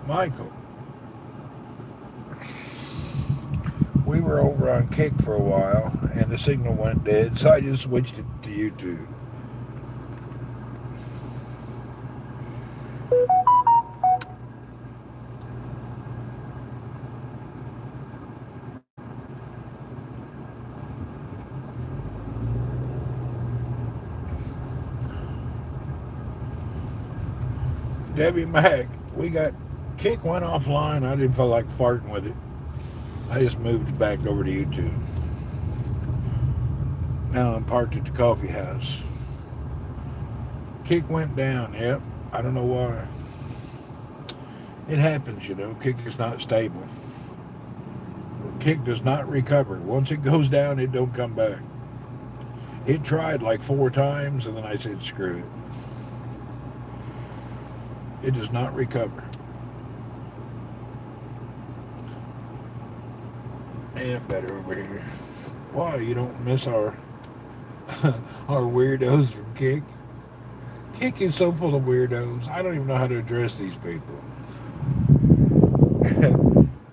Michael, we were over on Kick for a while, and the signal went dead, so I just switched it to YouTube. Debbie Mac, we got Kick went offline. I didn't feel like farting with it. I just moved it back over to YouTube. Now I'm parked at the coffee house. Kick went down, yep. I don't know why. It happens, you know. Kick is not stable. Kick does not recover. Once it goes down, it don't come back. It tried like 4 times, and then I said, screw it. It does not recover. And better over here. Why, you don't miss our our weirdos from Kick? Kick is so full of weirdos. I don't even know how to address these people.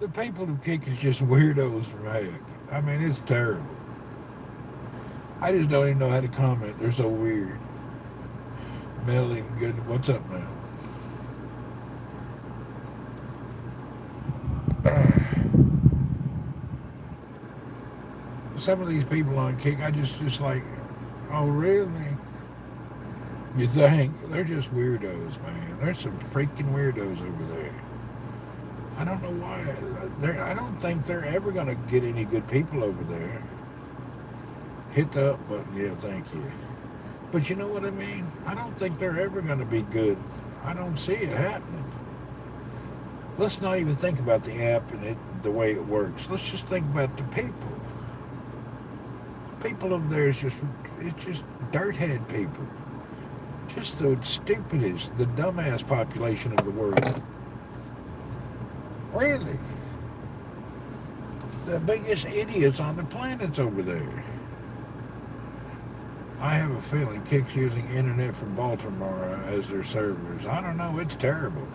The people who Kick is just weirdos from heck. I mean, it's terrible. I just don't even know how to comment. They're so weird. Melly, good. What's up, Mel? Some of these people on Kick, I just like, oh, really? You think? They're just weirdos, man. There's some freaking weirdos over there. I don't know why. I don't think they're ever going to get any good people over there. Hit the up button. Yeah, thank you. But you know what I mean? I don't think they're ever going to be good. I don't see it happening. Let's not even think about the app and the way it works. Let's just think about the people. People over there it's just dirthead people. Just the stupidest, the dumbass population of the world. Really. The biggest idiots on the planet's over there. I have a feeling Kick's using internet from Baltimore as their servers. I don't know, it's terrible.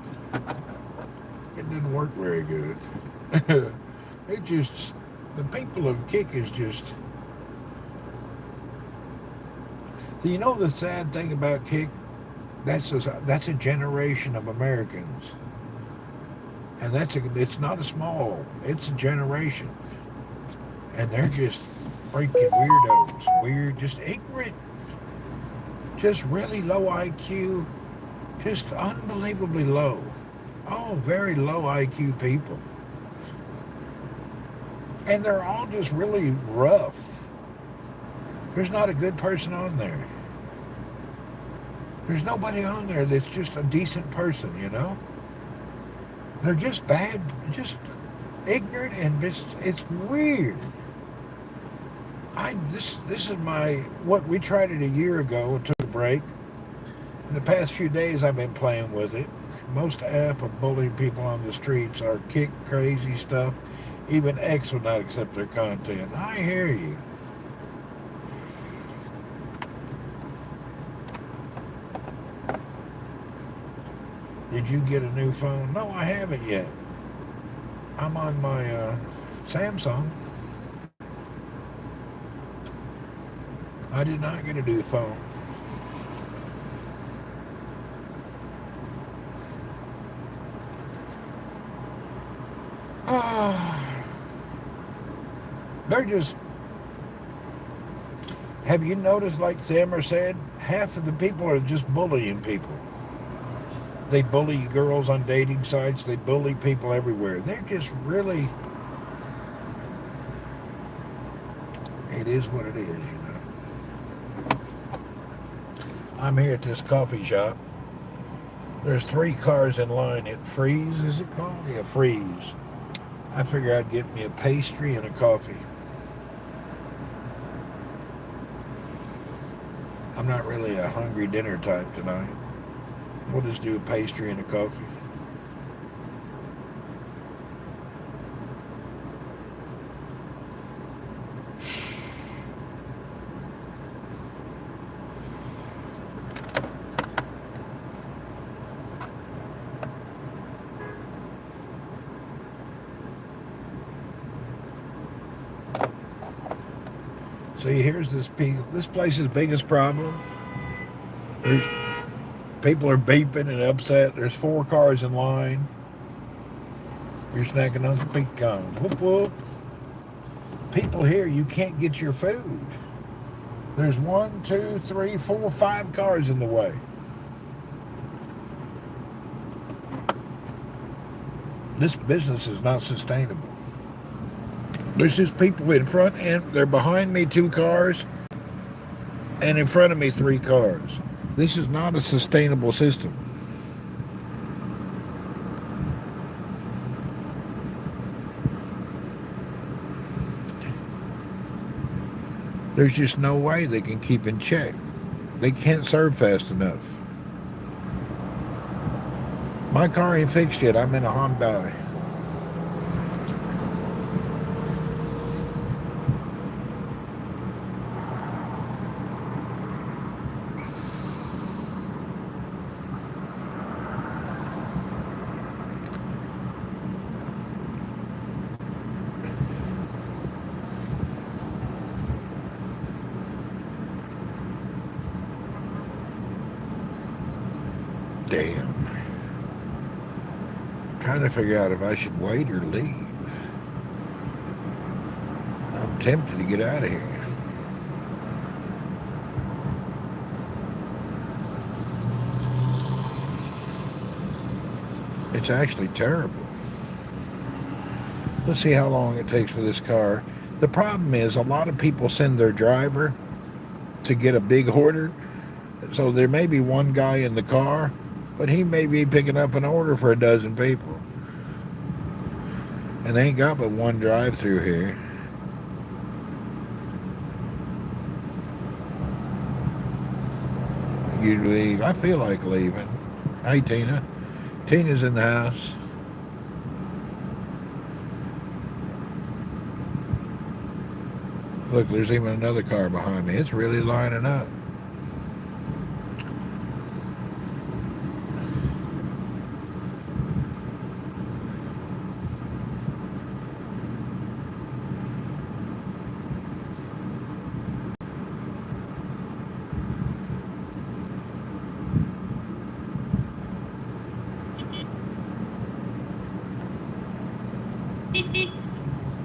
It didn't work very good. It just, the people of Kick is just, you know the sad thing about Kick? That's a generation of Americans. And it's not a small, it's a generation. And they're just freaking weirdos. Weird, just ignorant. Just really low IQ. Just unbelievably low. Oh, very low IQ people. And they're all just really rough. There's not a good person on there. There's nobody on there that's just a decent person, you know? They're just bad, just ignorant, and it's weird. This is what we tried it a year ago and took a break. In the past few days I've been playing with it. Most app of bullying people on the streets are Kick crazy stuff. Even X would not accept their content. I hear you. Did you get a new phone? No, I haven't yet. I'm on my Samsung. I did not get a new phone. They're just... Have you noticed, like Sammer said, half of the people are just bullying people. They bully girls on dating sites. They bully people everywhere. They're just really... It is what it is, you know. I'm here at this coffee shop. There's 3 cars in line at Freeze, is it called? Yeah, Freeze. I figure I'd get me a pastry and a coffee. I'm not really a hungry dinner type tonight. We'll just do a pastry and a coffee. See, here's this place's biggest problem. There's people are beeping and upset. There's 4 cars in line. You're snacking on some pecans. Whoop whoop. People here, you can't get your food. There's 1, 2, 3, 4, 5 cars in the way. This business is not sustainable. There's just people in front, and they're behind me 2 cars, and in front of me 3 cars. This is not a sustainable system. There's just no way they can keep in check. They can't serve fast enough. My car ain't fixed yet. I'm in a Hyundai. Damn. I'm trying to figure out if I should wait or leave. I'm tempted to get out of here. It's actually terrible. Let's see how long it takes for this car. The problem is a lot of people send their driver to get a big order. So there may be one guy in the car, but he may be picking up an order for a dozen people. And they ain't got but one drive-through here. You leave. I feel like leaving. Hey, Tina. Tina's in the house. Look, there's even another car behind me. It's really lining up.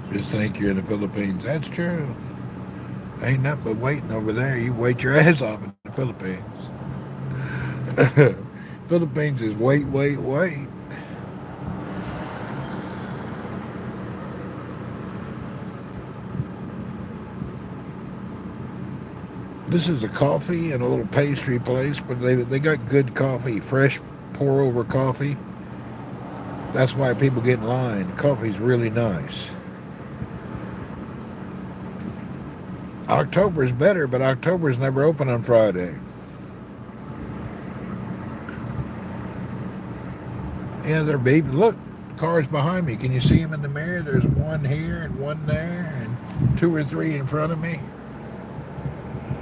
Just think you're in the Philippines. That's true. Ain't nothing but waiting over there. You wait your ass off in the Philippines. Philippines is wait, wait, wait. This is a coffee and a little pastry place, but they got good coffee, fresh pour over coffee. That's why people get in line. Coffee's really nice. October's better, but October's never open on Friday. Yeah, they're beeping. Look, cars behind me. Can you see them in the mirror? There's one here and one there and 2 or 3 in front of me.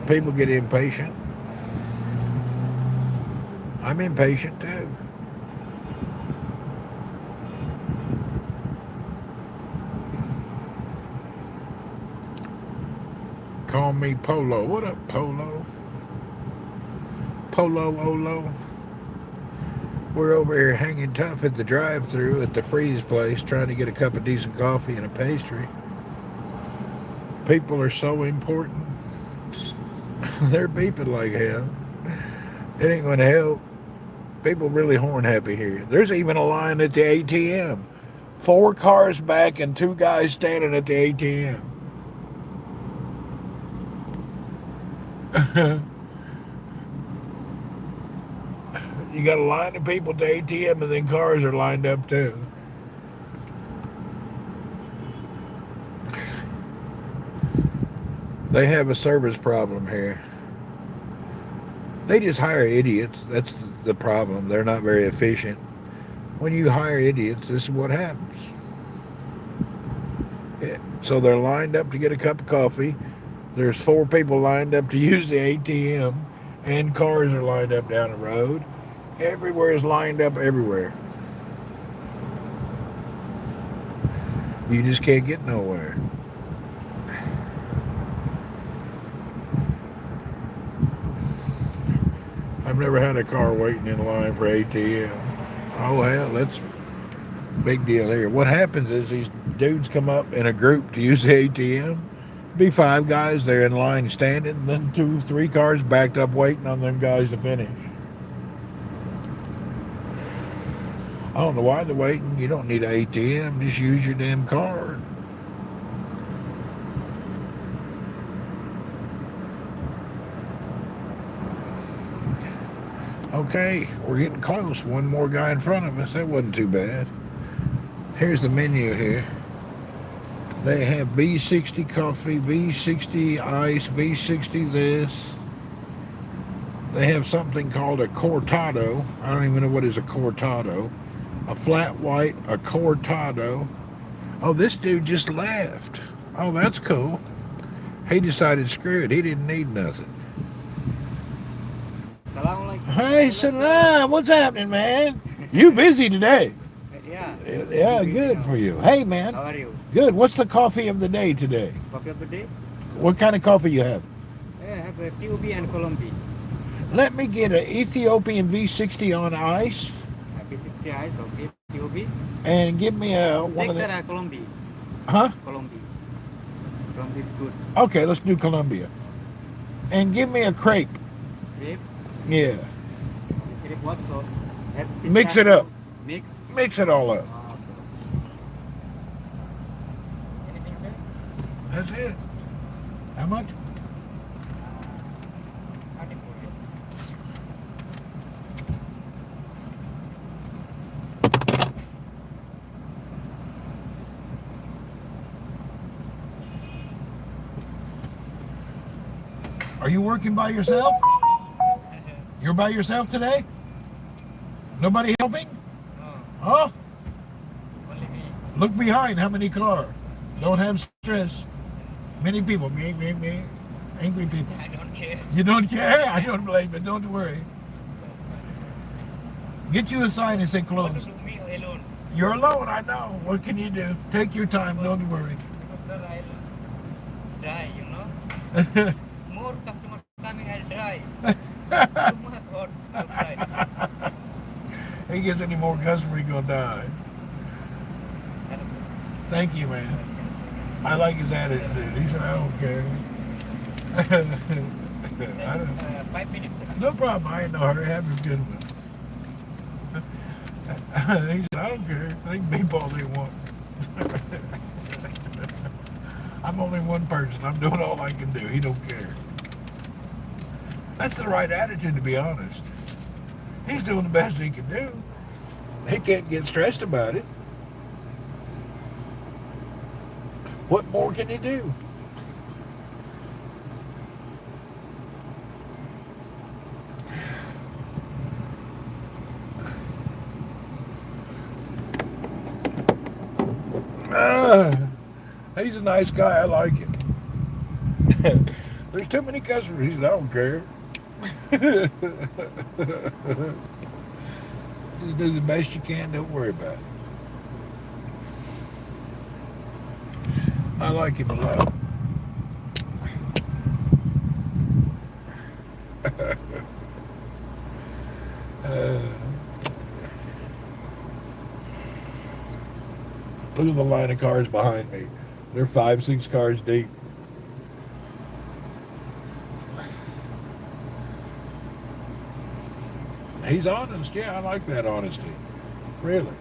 People get impatient. I'm impatient too. Call me Polo. What up, Polo? Polo Olo. We're over here hanging tough at the drive-thru at the freeze place trying to get a cup of decent coffee and a pastry. People are so important. They're beeping like hell. It ain't going to help. People really horn happy here. There's even a line at the ATM. 4 cars back and 2 guys standing at the ATM. You got a line of people at the ATM and then cars are lined up too. They have a service problem here. They just hire idiots. That's the problem. They're not very efficient. When you hire idiots, this is what happens. Yeah. So they're lined up to get a cup of coffee. There's 4 people lined up to use the ATM, and cars are lined up down the road. Everywhere is lined up everywhere. You just can't get nowhere. I've never had a car waiting in line for ATM. Oh hell, that's a big deal here. What happens is these dudes come up in a group to use the ATM. Be 5 guys there in line standing, and then 2, 3 cars backed up waiting on them guys to finish. I don't know why they're waiting. You don't need an ATM. Just use your damn card. Okay, we're getting close. One more guy in front of us. That wasn't too bad. Here's the menu here. They have B60 coffee, B60 ice, B60 this. They have something called a cortado. I don't even know what is a cortado. A flat white, a cortado. Oh, this dude just left. Oh, that's cool. He decided, screw it. He didn't need nothing. Hey, salam. What's happening, man? You busy today? Yeah. Yeah, good for you. Hey, man. How are you? Good. What's the coffee of the day today? Coffee of the day? What kind of coffee you have? I have a TUB and Colombi. Let me get an Ethiopian V60 on ice. B60 ice, okay. TUB. And give me a one of the... Colombi. Huh? Colombi. Colombi is good. Okay, let's do Colombia. And give me a crepe. Crepe? Yeah. Crepe what sauce? Mix it up. Mix? Mix it all up. Okay. Anything, sir? That's it. How much? 34 Are you working by yourself? You're by yourself today? Nobody helping? No. Huh? Only me. Look behind. How many cars? Don't have stress. Many people. Me. Angry people. I don't care. You don't care? I don't blame you. Don't worry. Get you a sign and say close. What to do, me alone? You're alone, I know. What can you do? Take your time. Don't worry. Because sir, I'll die, you know. More customers coming, I'll die. Too much hot outside. He gets any more customers, he's gonna die. Thank you, man. I like his attitude. He said, I don't care. I don't, 5 minutes. no problem. I ain't no hurry. Have a good one. He said, I don't care. They can beep all they want. I'm only one person. I'm doing all I can do. He don't care. That's the right attitude, to be honest. He's doing the best he can do. He can't get stressed about it. What more can he do? He's a nice guy. I like him. There's too many customers. He said, I don't care. Just do the best you can. Don't worry about it. I like him a lot. Look at the line of cars behind me. They're 5, 6 cars deep. He's honest. Yeah, I like that honesty. Really.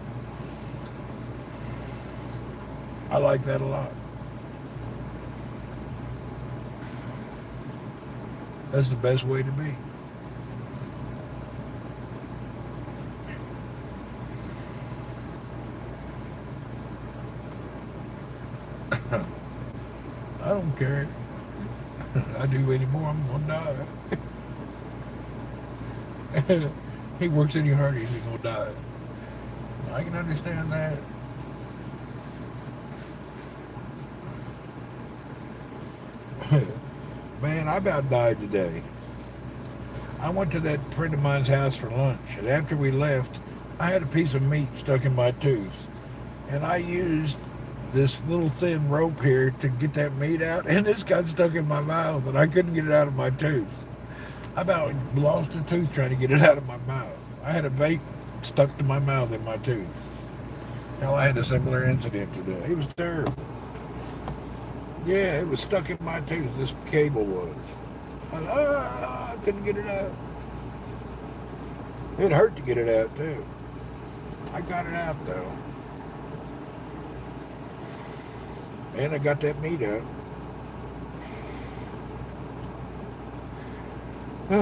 I like that a lot. That's the best way to be. I don't care. I do anymore, I'm gonna die. He works any harder, he's gonna die. I can understand that. Man, I about died today. I went to that friend of mine's house for lunch, and after we left, I had a piece of meat stuck in my tooth. And I used this little thin rope here to get that meat out, and this got stuck in my mouth, and I couldn't get it out of my tooth. I about lost a tooth trying to get it out of my mouth. I had a vape stuck to my mouth in my tooth. Hell, I had a similar incident today. It was terrible. Yeah, it was stuck in my tooth. This cable was. I couldn't get it out. It hurt to get it out too. I got it out though. And I got that meat out. This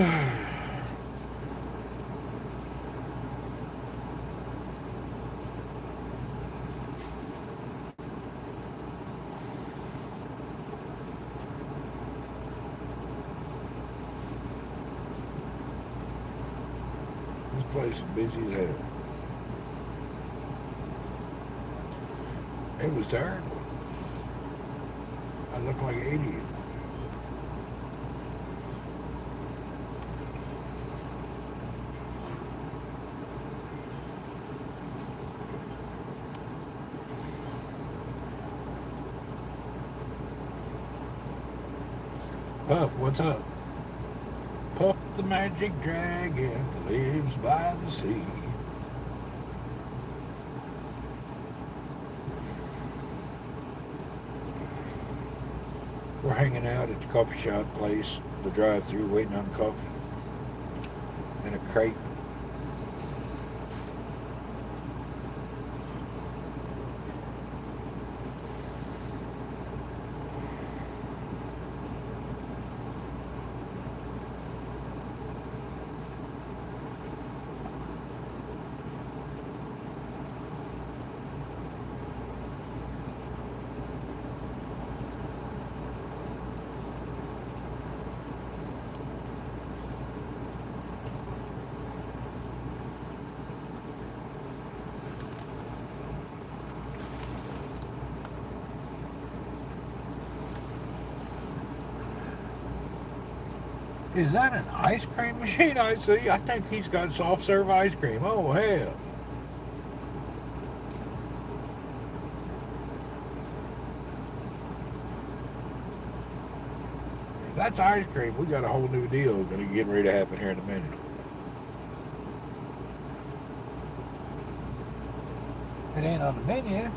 place is busy as hell. It was terrible. I looked like an idiot. Puff, what's up? Puff the magic dragon lives by the sea. We're hanging out at the coffee shop place, the drive-thru, waiting on coffee and a crepe. Is that an ice cream machine I see? I think he's got soft serve ice cream. Oh, hell. If that's ice cream, we got a whole new deal going to get ready to happen here in a minute. It ain't on the menu.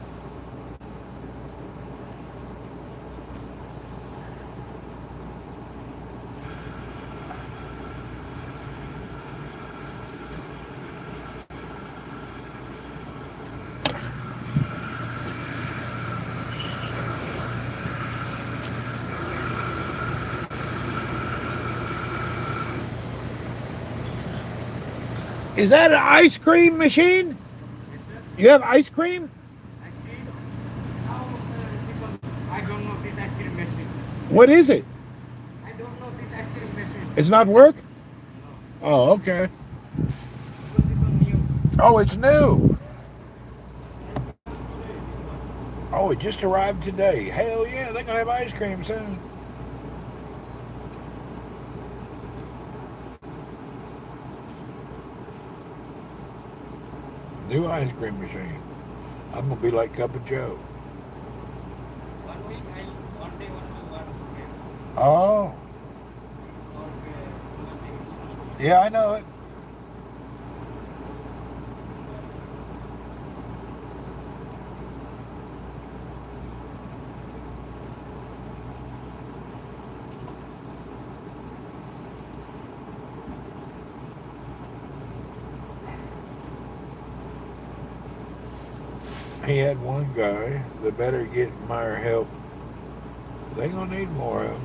Is that an ice cream machine? Yes, sir. You have ice cream? Ice cream? I don't know this ice cream machine. What is it? I don't know this ice cream machine. It's not work? No. Oh, okay. So this one new. Oh, it's new. Oh, it just arrived today. Hell yeah, they're gonna have ice cream soon. New ice cream machine. I'm gonna be like Cup of Joe. 1 week, one day, one. Oh, Okay. yeah, I know it. He had one guy that better get Meyer help. They gonna need more of them.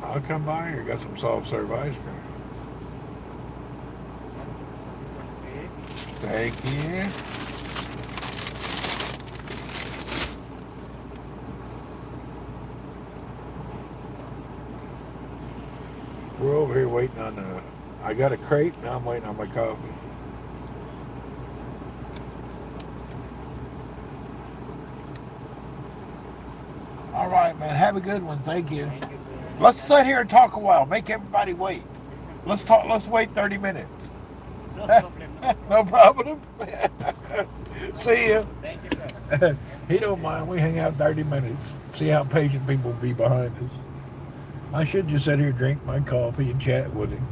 I'll come by here. Got some soft serve ice cream. Thank you. We're over here waiting on the. I got a crepe. Now I'm waiting on my coffee. All right, man. Have a good one. Thank you. Thank you, sir. Let's sit here and talk a while. Make everybody wait. Let's talk. Let's wait 30 minutes. No problem. No problem. See you. Thank you, sir. He don't mind. We hang out 30 minutes. See how patient people be behind us. I should just sit here, drink my coffee, and chat with him.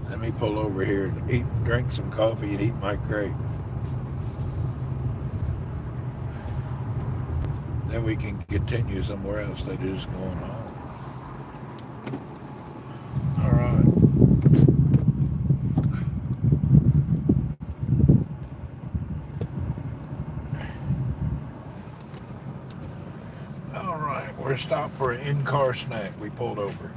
Let me pull over here and drink some coffee and eat my crate. Then we can continue somewhere else. They just going home. All right. All right. We're stopped for an in-car snack. We pulled over.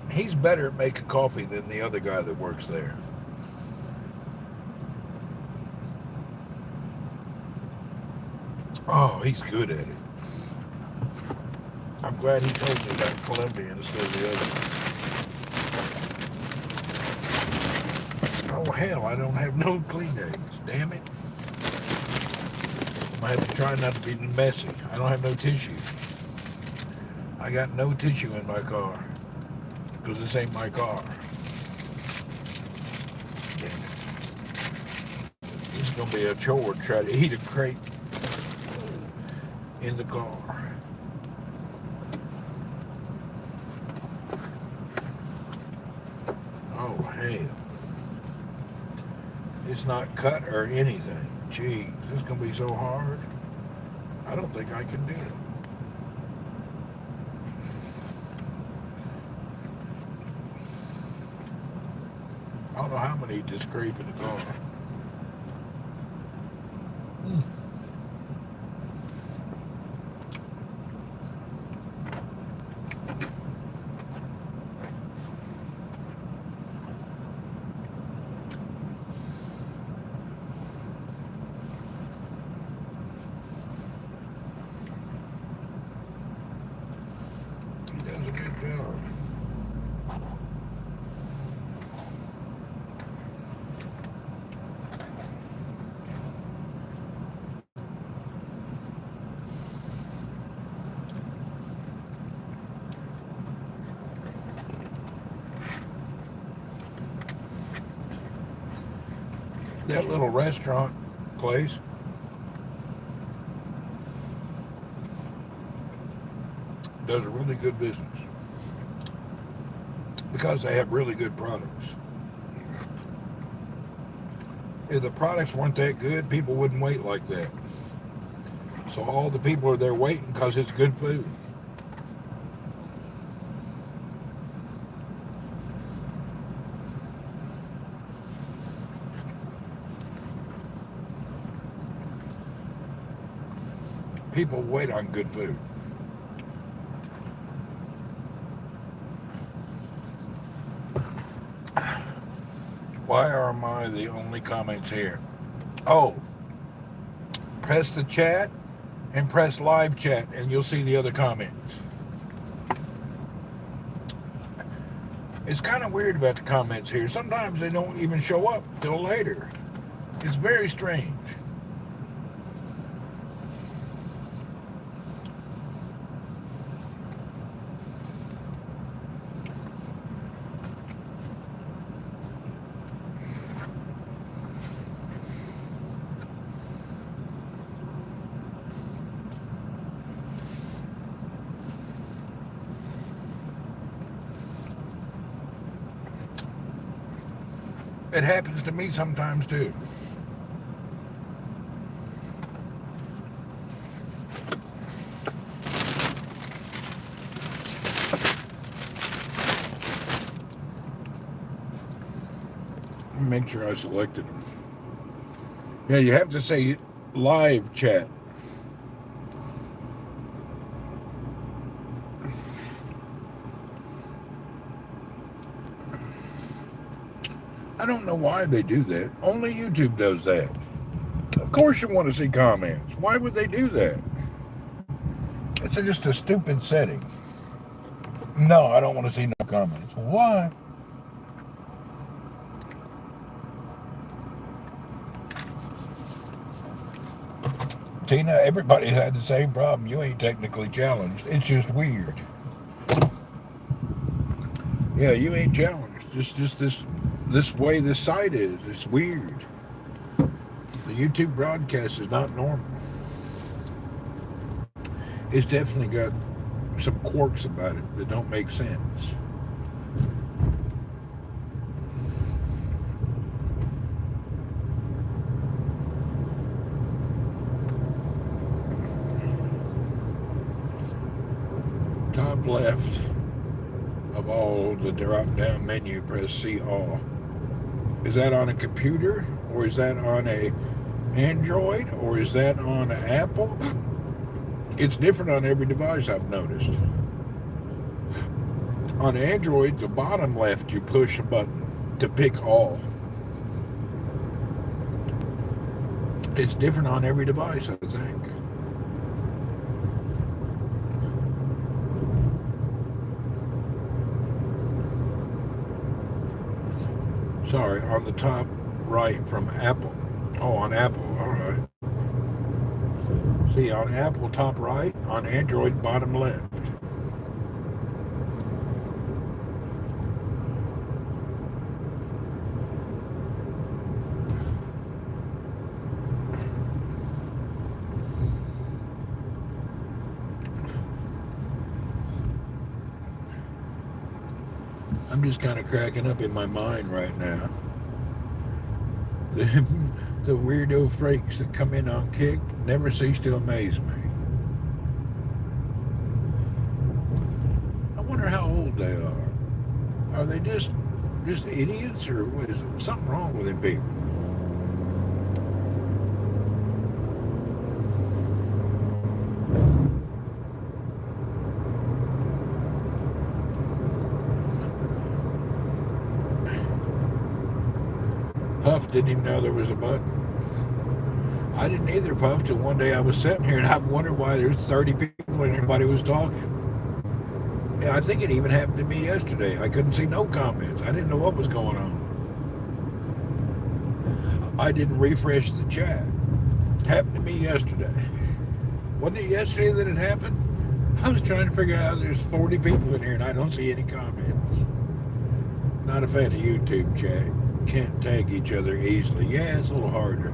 He's better at making coffee than the other guy that works there. Oh, he's good at it. I'm glad he told me about Columbia instead of the other one. Oh, hell, I don't have no Kleenex. Damn it. I have to try not to be messy. I don't have no tissue. I got no tissue in my car. Because this ain't my car. Damn it. This is going to be a chore to try to eat a crate in the car. Oh, hell. It's not cut or anything. Jeez, this is going to be so hard. I don't think I can do it. I don't know how many to scrape in the car. He does a good job. That little restaurant place does a really good business because they have really good products. If the products weren't that good, people wouldn't wait like that. So all the people are there waiting because it's good food. People wait on good food. Why are my the only comments here? Oh, press the chat and press live chat and you'll see the other comments. It's kind of weird about the comments here. Sometimes they don't even show up till later. It's very strange. It happens to me sometimes too. Make sure I selected them. Yeah, you have to say live chat. I don't know why they do that. Only YouTube does that. Of course you want to see comments. Why would they do that? It's just a stupid setting. No, I don't want to see no comments. Why? Tina, everybody's had the same problem. You ain't technically challenged. It's just weird. Yeah, you ain't challenged. Just this way this site is. It's weird. The YouTube broadcast is not normal. It's definitely got some quirks about it that don't make sense. Top left of all the drop down menu, press see all. Is that on a computer, or is that on a Android, or is that on an Apple? It's different on every device, I've noticed. On Android, the bottom left, you push a button to pick all. It's different on every device, I think. Sorry, on the top right from Apple. Oh, on Apple, all right. See, on Apple, top right. On Android, bottom left. I'm just kind of cracking up in my mind right now. The weirdo freaks that come in on Kick never cease to amaze me. I wonder how old they are. Are they just idiots, or what is it? Something wrong with them people? Puff didn't even know there was a button. I didn't either, Puff, till one day I was sitting here and I wondered why there's 30 people and everybody was talking. Yeah, I think it even happened to me yesterday. I couldn't see no comments. I didn't know what was going on. I didn't refresh the chat. Happened to me yesterday. Wasn't it yesterday that it happened? I was trying to figure out there's 40 people in here and I don't see any comments. Not a fan of YouTube chat. Can't tag each other easily. Yeah, it's a little harder.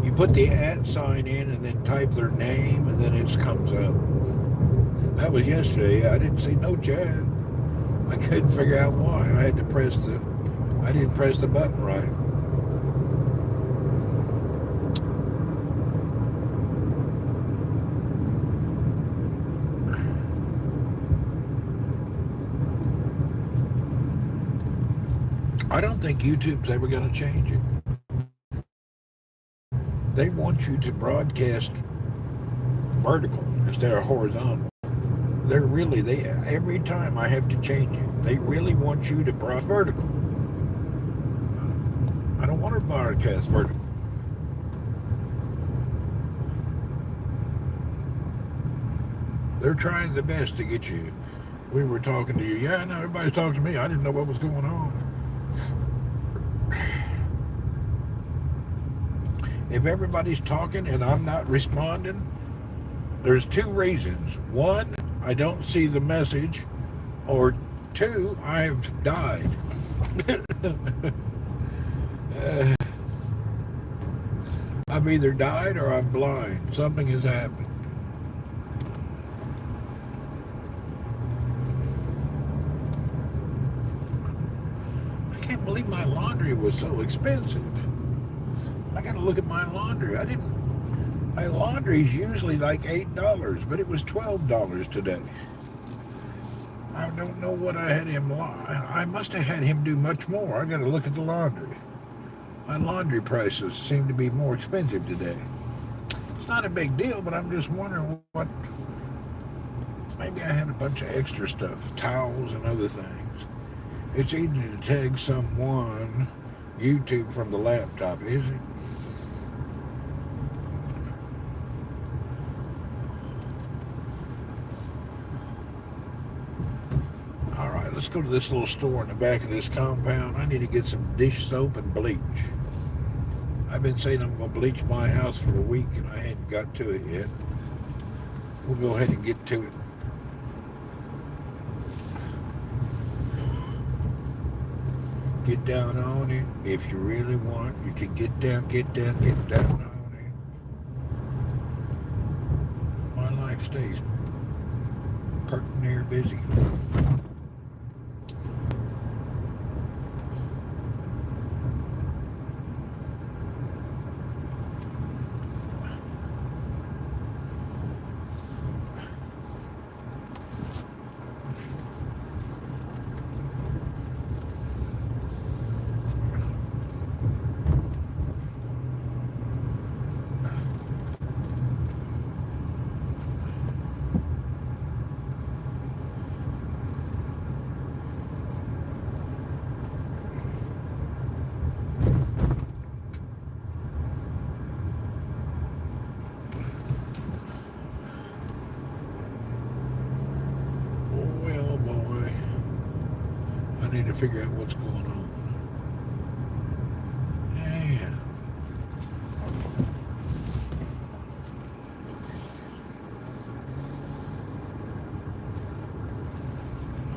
You put the @ sign in and then type their name and then it comes up. That was yesterday. I didn't see no chat. I couldn't figure out why. I didn't press the button right. I don't think YouTube's ever going to change it. They want you to broadcast vertical instead of horizontal. Every time I have to change it, they really want you to broadcast vertical. I don't want to broadcast vertical. They're trying the best to get you. We were talking to you. Yeah, no, everybody's talking to me. I didn't know what was going on. If everybody's talking and I'm not responding, there's two reasons. One, I don't see the message, or two, I've died. I've either died or I'm blind. Something has happened. I can't believe my laundry was so expensive. I got to look at my laundry. My laundry's usually like $8, but it was $12 today. I don't know what I had him. I must have had him do much more. I got to look at the laundry. My laundry prices seem to be more expensive today. It's not a big deal, but I'm just wondering what. Maybe I had a bunch of extra stuff, towels and other things. It's easy to tag someone YouTube from the laptop, is it? let's go to this little store in the back of this compound. I need to get some dish soap and bleach. I've been saying I'm going to bleach my house for a week, and I hadn't got to it yet. We'll go ahead and get to it. Get down on it. If you really want, you can get down on it. My life stays pert near busy. Well, boy, I need to figure out what's going on. Yeah.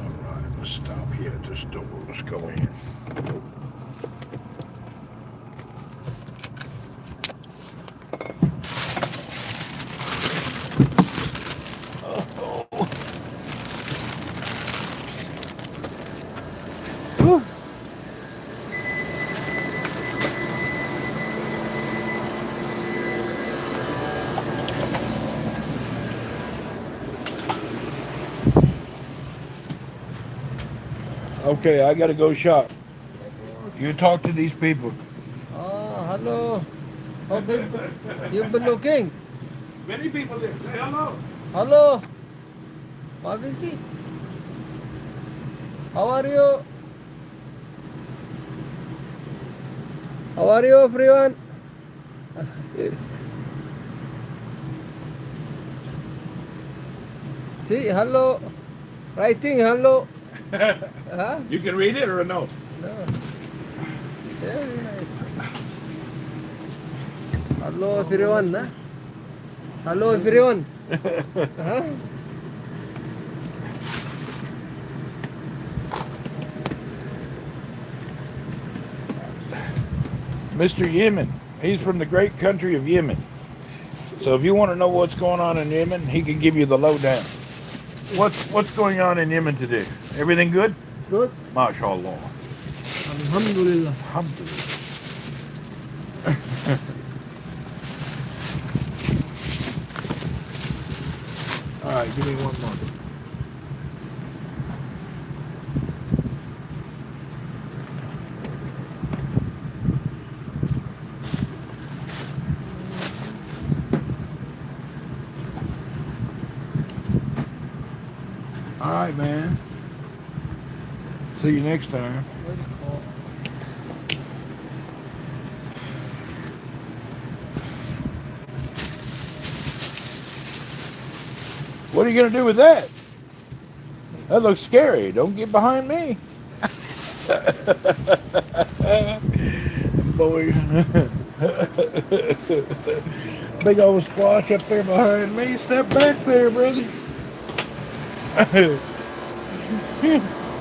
All right, let's stop here at this door. Let's go in. Okay, I gotta go shop. You talk to these people. Oh, hello. How big you've been looking? Many people there. Say hello. Hello. Mavisi. How are you? How are you, everyone? See, hello. Writing hello. Huh? You can read it or no? No. Very nice. Hello, everyone. Huh? Hello, everyone. Huh? Mr. Yemen. He's from the great country of Yemen. So if you want to know what's going on in Yemen, he can give you the lowdown. What's going on in Yemen today? Everything good? Good. MashaAllah. Alhamdulillah. Alhamdulillah. All right, give me one more. All right, man. See you next time. What are you going to do with that? That looks scary. Don't get behind me. Boy. Big old squash up there behind me. Step back there, brother.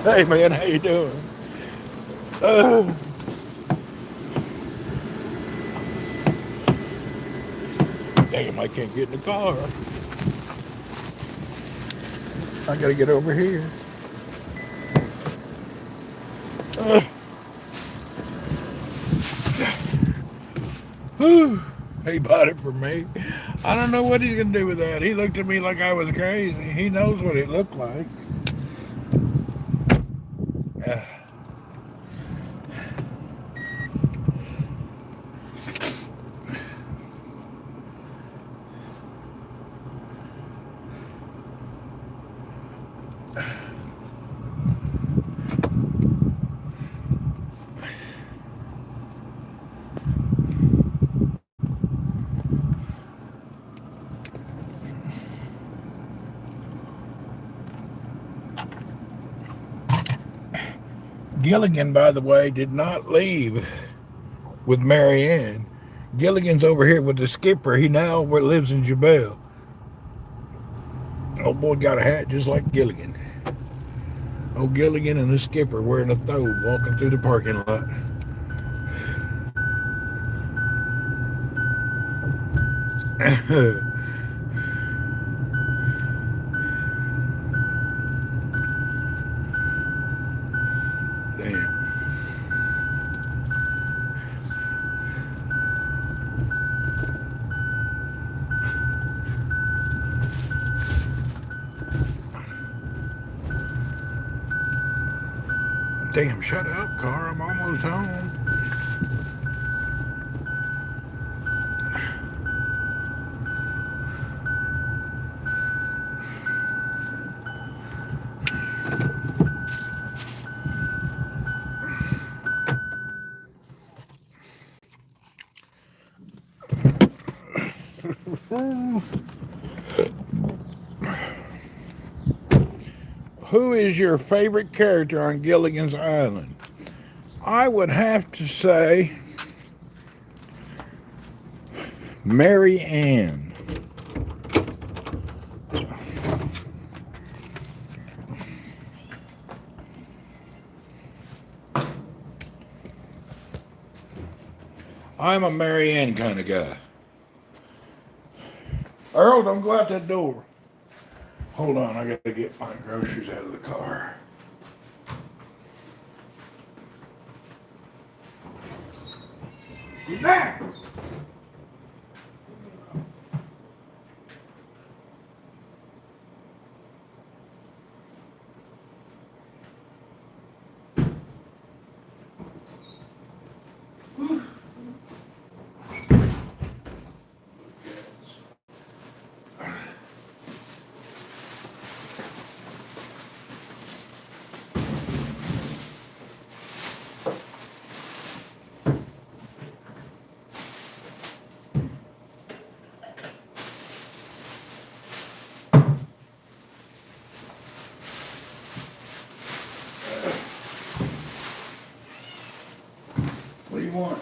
Hey, man, how you doing? Damn, I can't get in the car. I gotta get over here. He bought it for me. I don't know what he's gonna do with that. He looked at me like I was crazy. He knows what it looked like. Gilligan, by the way, did not leave with Mary Ann. Gilligan's over here with the skipper. He now lives in Jubel. Old boy got a hat just like Gilligan. Old Gilligan and the skipper wearing a thobe walking through the parking lot. Damn. Damn, shut up, car. I'm almost home. Who is your favorite character on Gilligan's Island? I would have to say Mary Ann. I'm a Mary Ann kind of guy. Earl, don't go out that door. Hold on, I gotta get my groceries out of the car. Get back! What do you want?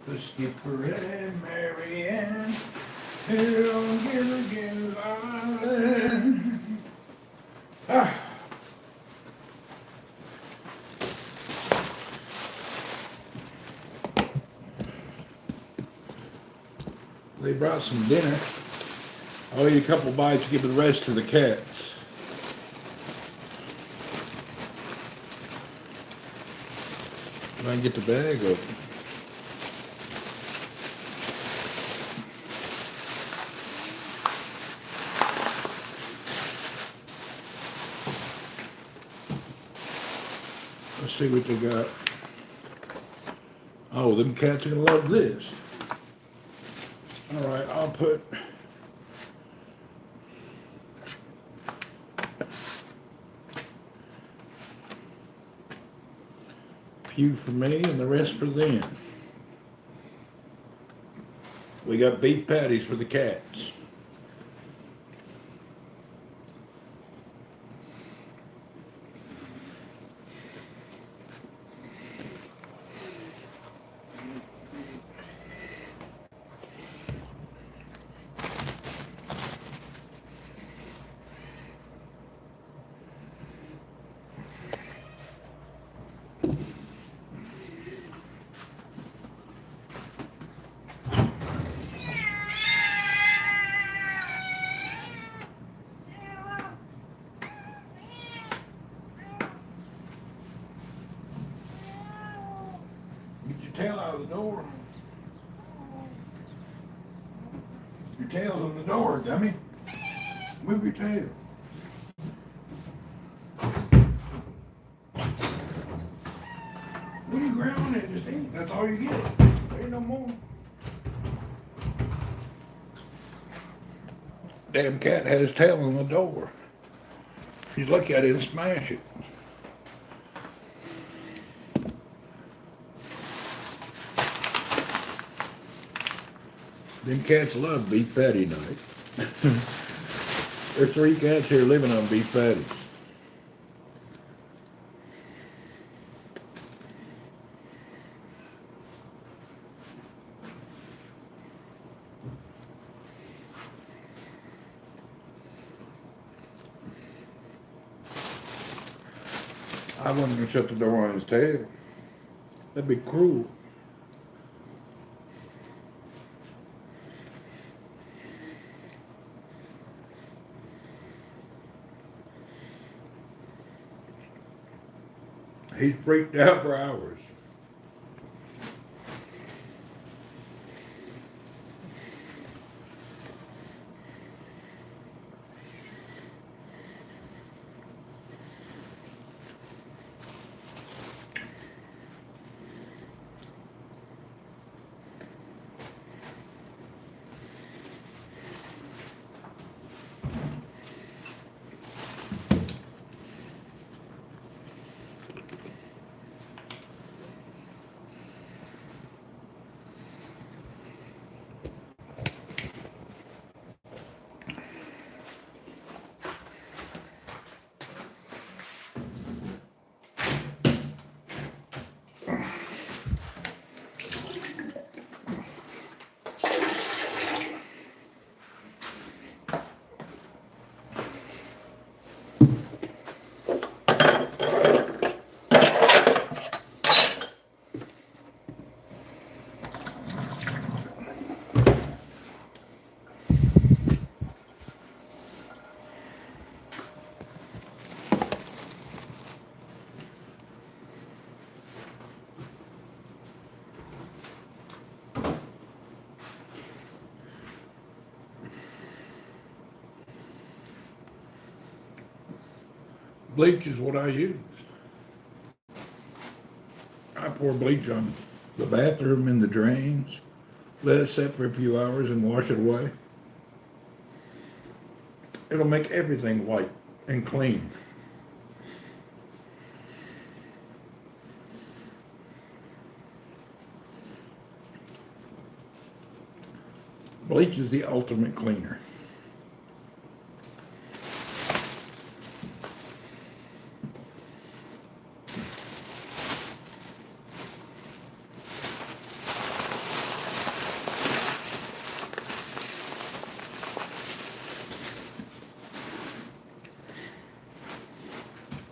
The skipper and Mary Ann here on Gilligan's Island. Ah. They brought some dinner. I'll eat a couple bites, give the rest to the cats. If I can get the bag open. Let's see what they got. Oh, them cats are gonna love this. All right, I'll put a few for me and the rest for them. We got beef patties for the cats. Get your tail out of the door. Your tail's on the door, dummy. Move your tail. What are you growling at? Just eat. That's all you get. There ain't no more. Damn cat had his tail on the door. He's lucky I didn't smash it. Them cats love beef patty night. There's 3 cats here living on beef patties. I wasn't gonna shut the door on his tail. That'd be cruel. He's freaked out for hours. Bleach is what I use. I pour bleach on the bathroom and the drains, let it set for a few hours and wash it away. It'll make everything white and clean. Bleach is the ultimate cleaner.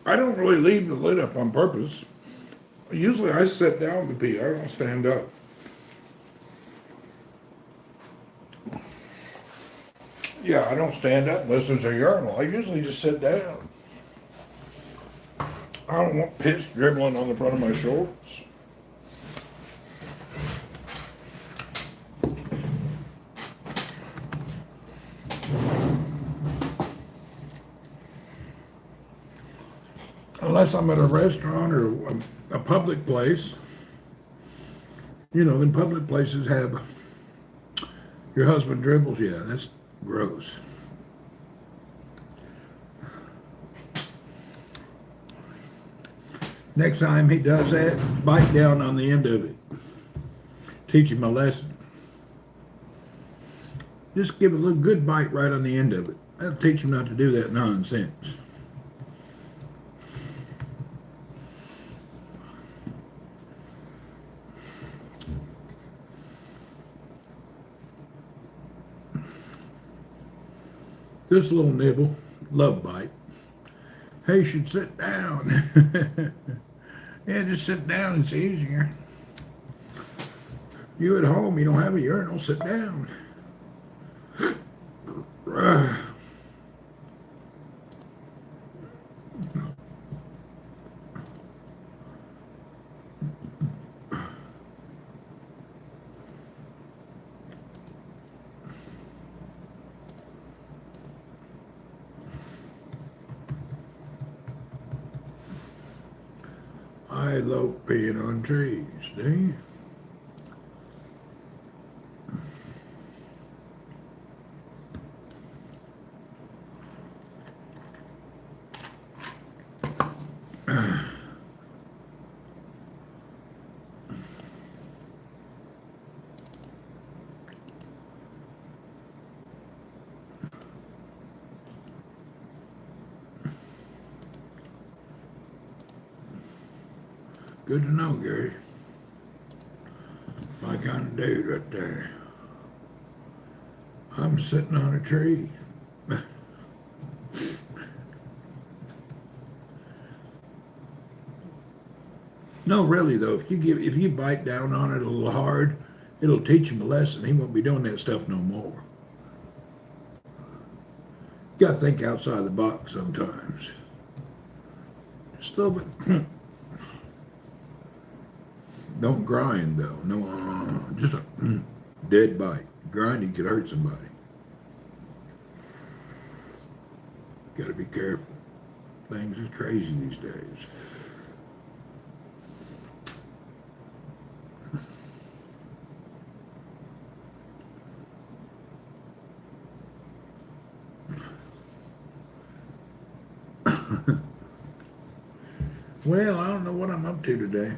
I don't really leave the lid up on purpose. Usually I sit down to pee. I don't stand up. Yeah, I don't stand up unless there's a urinal. I usually just sit down. I don't want piss dribbling on the front of my shorts. Unless I'm at a restaurant or a public place. You know, then public places have your husband dribbles. Yeah, that's gross. Next time he does that, bite down on the end of it. Teach him a lesson. Just give a little good bite right on the end of it. That'll teach him not to do that nonsense. This little nibble, love bite. Hey, you should sit down. Yeah, just sit down, it's easier. You at home, you don't have a urinal, sit down. I love peeing on trees, do you? Good to know, Gary. My kind of dude right there. I'm sitting on a tree. No, really though, if you bite down on it a little hard, it'll teach him a lesson. He won't be doing that stuff no more. You gotta think outside the box sometimes. Just a little bit. Don't grind though. No, just a dead bite. Grinding could hurt somebody. Gotta be careful. Things are crazy these days. Well, I don't know what I'm up to today.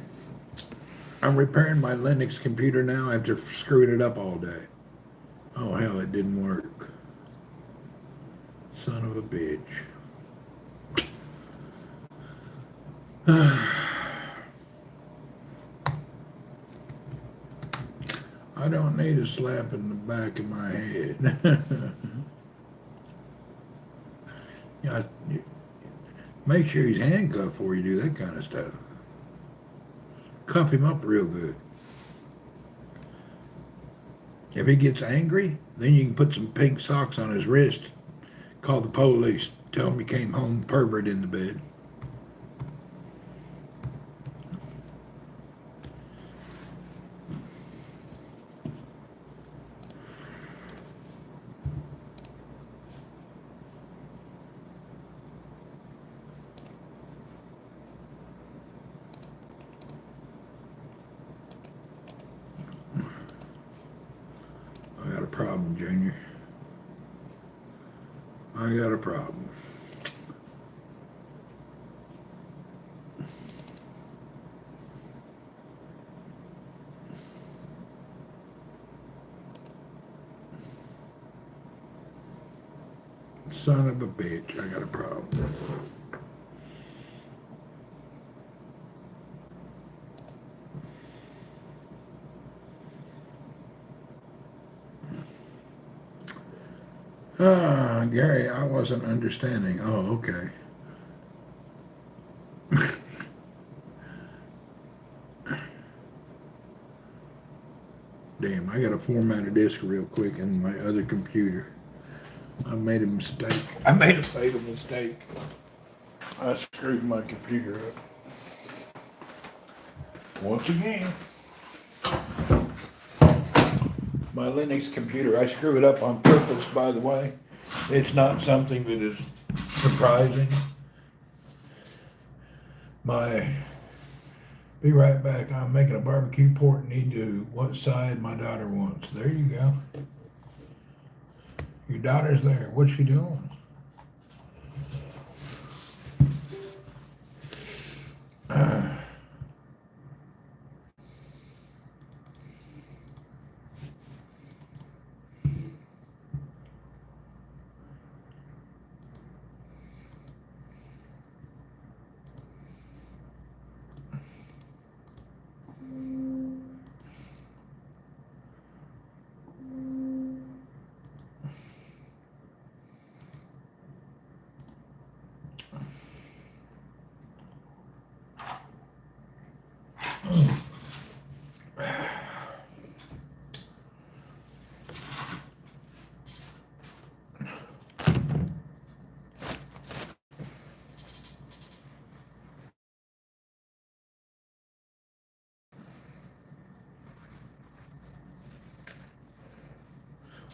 I'm repairing my Linux computer now after screwing it up all day. Oh, hell, it didn't work. Son of a bitch. I don't need a slap in the back of my head. Yeah, make sure he's handcuffed before you do that kind of stuff. Cuff him up real good. If he gets angry, then you can put some pink socks on his wrist. Call the police. Tell him he came home pervert in the bed. I got a problem, Junior. I got a problem. Son of a bitch, I got a problem. Ah, Gary, I wasn't understanding. Oh, okay. Damn, I gotta format a disk real quick in my other computer. I made a mistake. I made a fatal mistake. I screwed my computer up. Once again. My Linux computer, I screw it up on purpose, by the way. It's not something that is surprising. Be right back. I'm making a barbecue pork need to what side my daughter wants. There you go. Your daughter's there. What's she doing?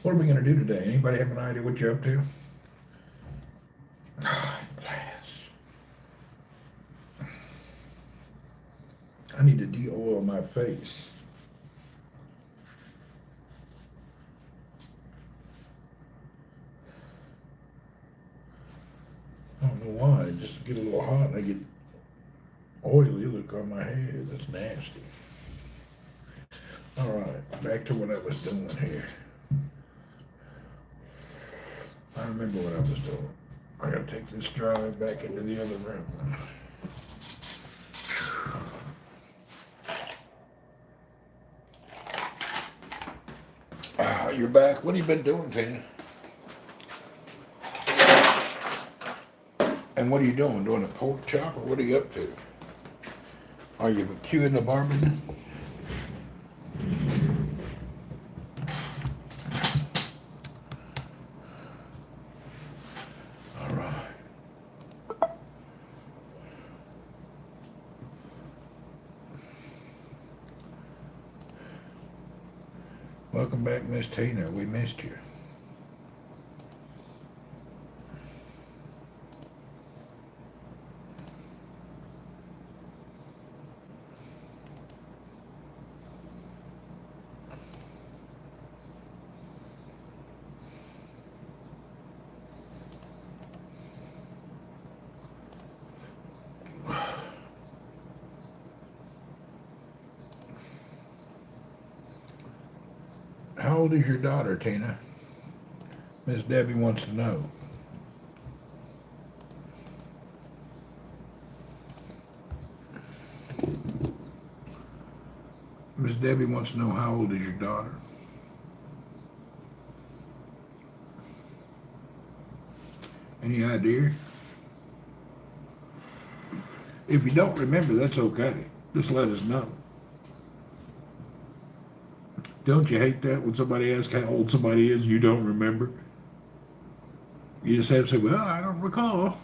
What are we going to do today? Anybody have an idea what you're up to? God bless. I need to de-oil my face. I don't know why. I just get a little hot and I get oily look on my head. That's nasty. All right, back to what I was doing here. I remember what I was doing. I gotta take this drive back into the other room. you're back. What have you been doing, Tina? And what are you doing? Doing a pork chop, or what are you up to? Are you queuing the barbecue? All right. Welcome back, Miss Tina. We missed you. How old is your daughter, Tina? Miss Debbie wants to know. Miss Debbie wants to know, how old is your daughter? Any idea? If you don't remember, that's okay. Just let us know. Don't you hate that when somebody asks how old somebody is, you don't remember? You just have to say, well, I don't recall.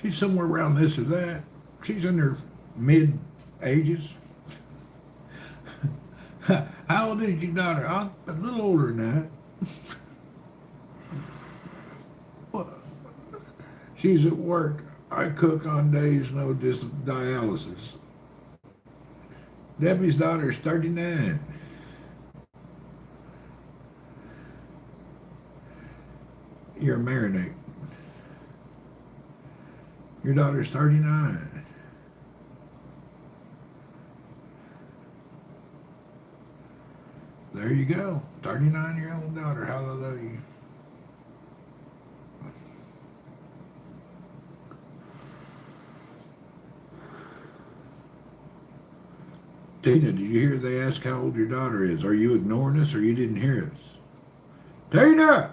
She's somewhere around this or that. She's in her mid-ages. How old is your daughter? I'm a little older than that. Well, she's at work. I cook on days no dialysis. Debbie's daughter's 39. You're a marinate. Your daughter's 39. There you go. 39-year-old daughter. Hallelujah. Tina, did you hear they ask how old your daughter is? Are you ignoring us or you didn't hear us? Tina,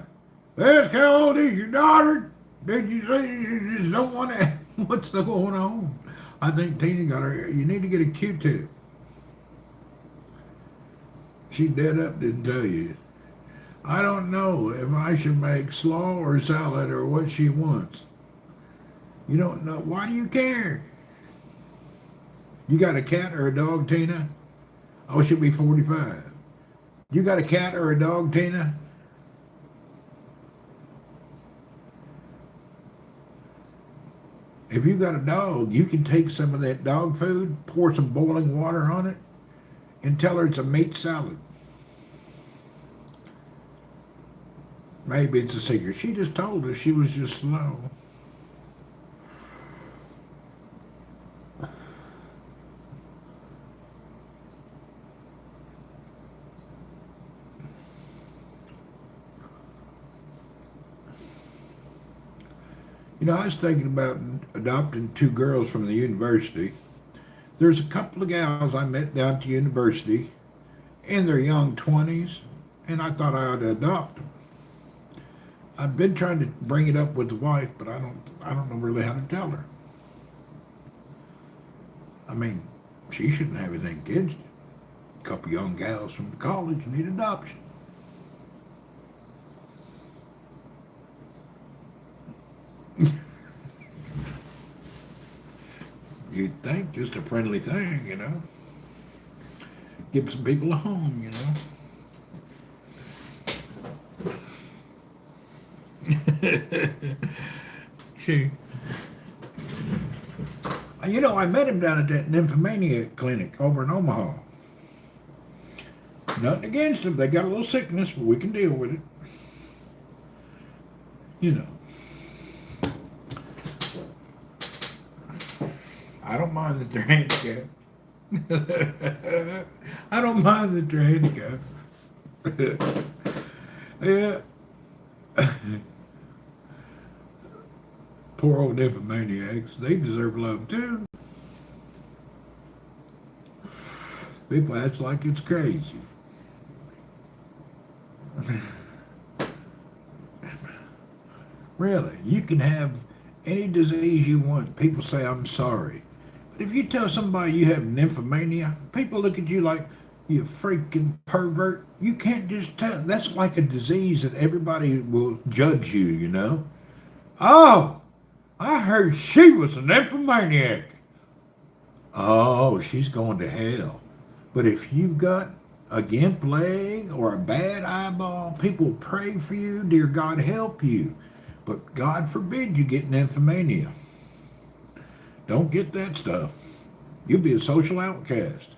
they ask how old is your daughter? Did you say you just don't want to? What's going on? I think Tina got her. You need to get a Q-tip. She dead up, didn't tell you. I don't know if I should make slaw or salad or what she wants. You don't know. Why do you care? You got a cat or a dog, Tina? Oh, she'll be 45. You got a cat or a dog, Tina? If you got a dog, you can take some of that dog food, pour some boiling water on it, and tell her it's a meat salad. Maybe it's a secret. She just told us she was just slow. You know, I was thinking about adopting 2 girls from the university. There's a couple of gals I met down at the university in their young 20s, and I thought I ought to adopt them. I've been trying to bring it up with the wife, but I don't know really how to tell her. I mean, she shouldn't have anything against it. A couple young gals from college need adoption. You'd think just a friendly thing, you know. Give some people a home, you know. She, you know, I met him down at that nymphomaniac clinic over in Omaha. Nothing against them. They got a little sickness, but we can deal with it. You know. I don't mind that they're handicapped. I don't mind that they're handicapped. Yeah. Poor old nymphomaniacs. They deserve love too. People act like it's crazy. Really, you can have any disease you want. People say, I'm sorry. But if you tell somebody you have nymphomania, people look at you like, you freaking pervert. You can't just tell. That's like a disease that everybody will judge you, you know? Oh, I heard she was an nymphomaniac. Oh, she's going to hell. But if you've got a gimp leg or a bad eyeball, people will pray for you. Dear God, help you. But God forbid you get nymphomania. Don't get that stuff. You'll be a social outcast.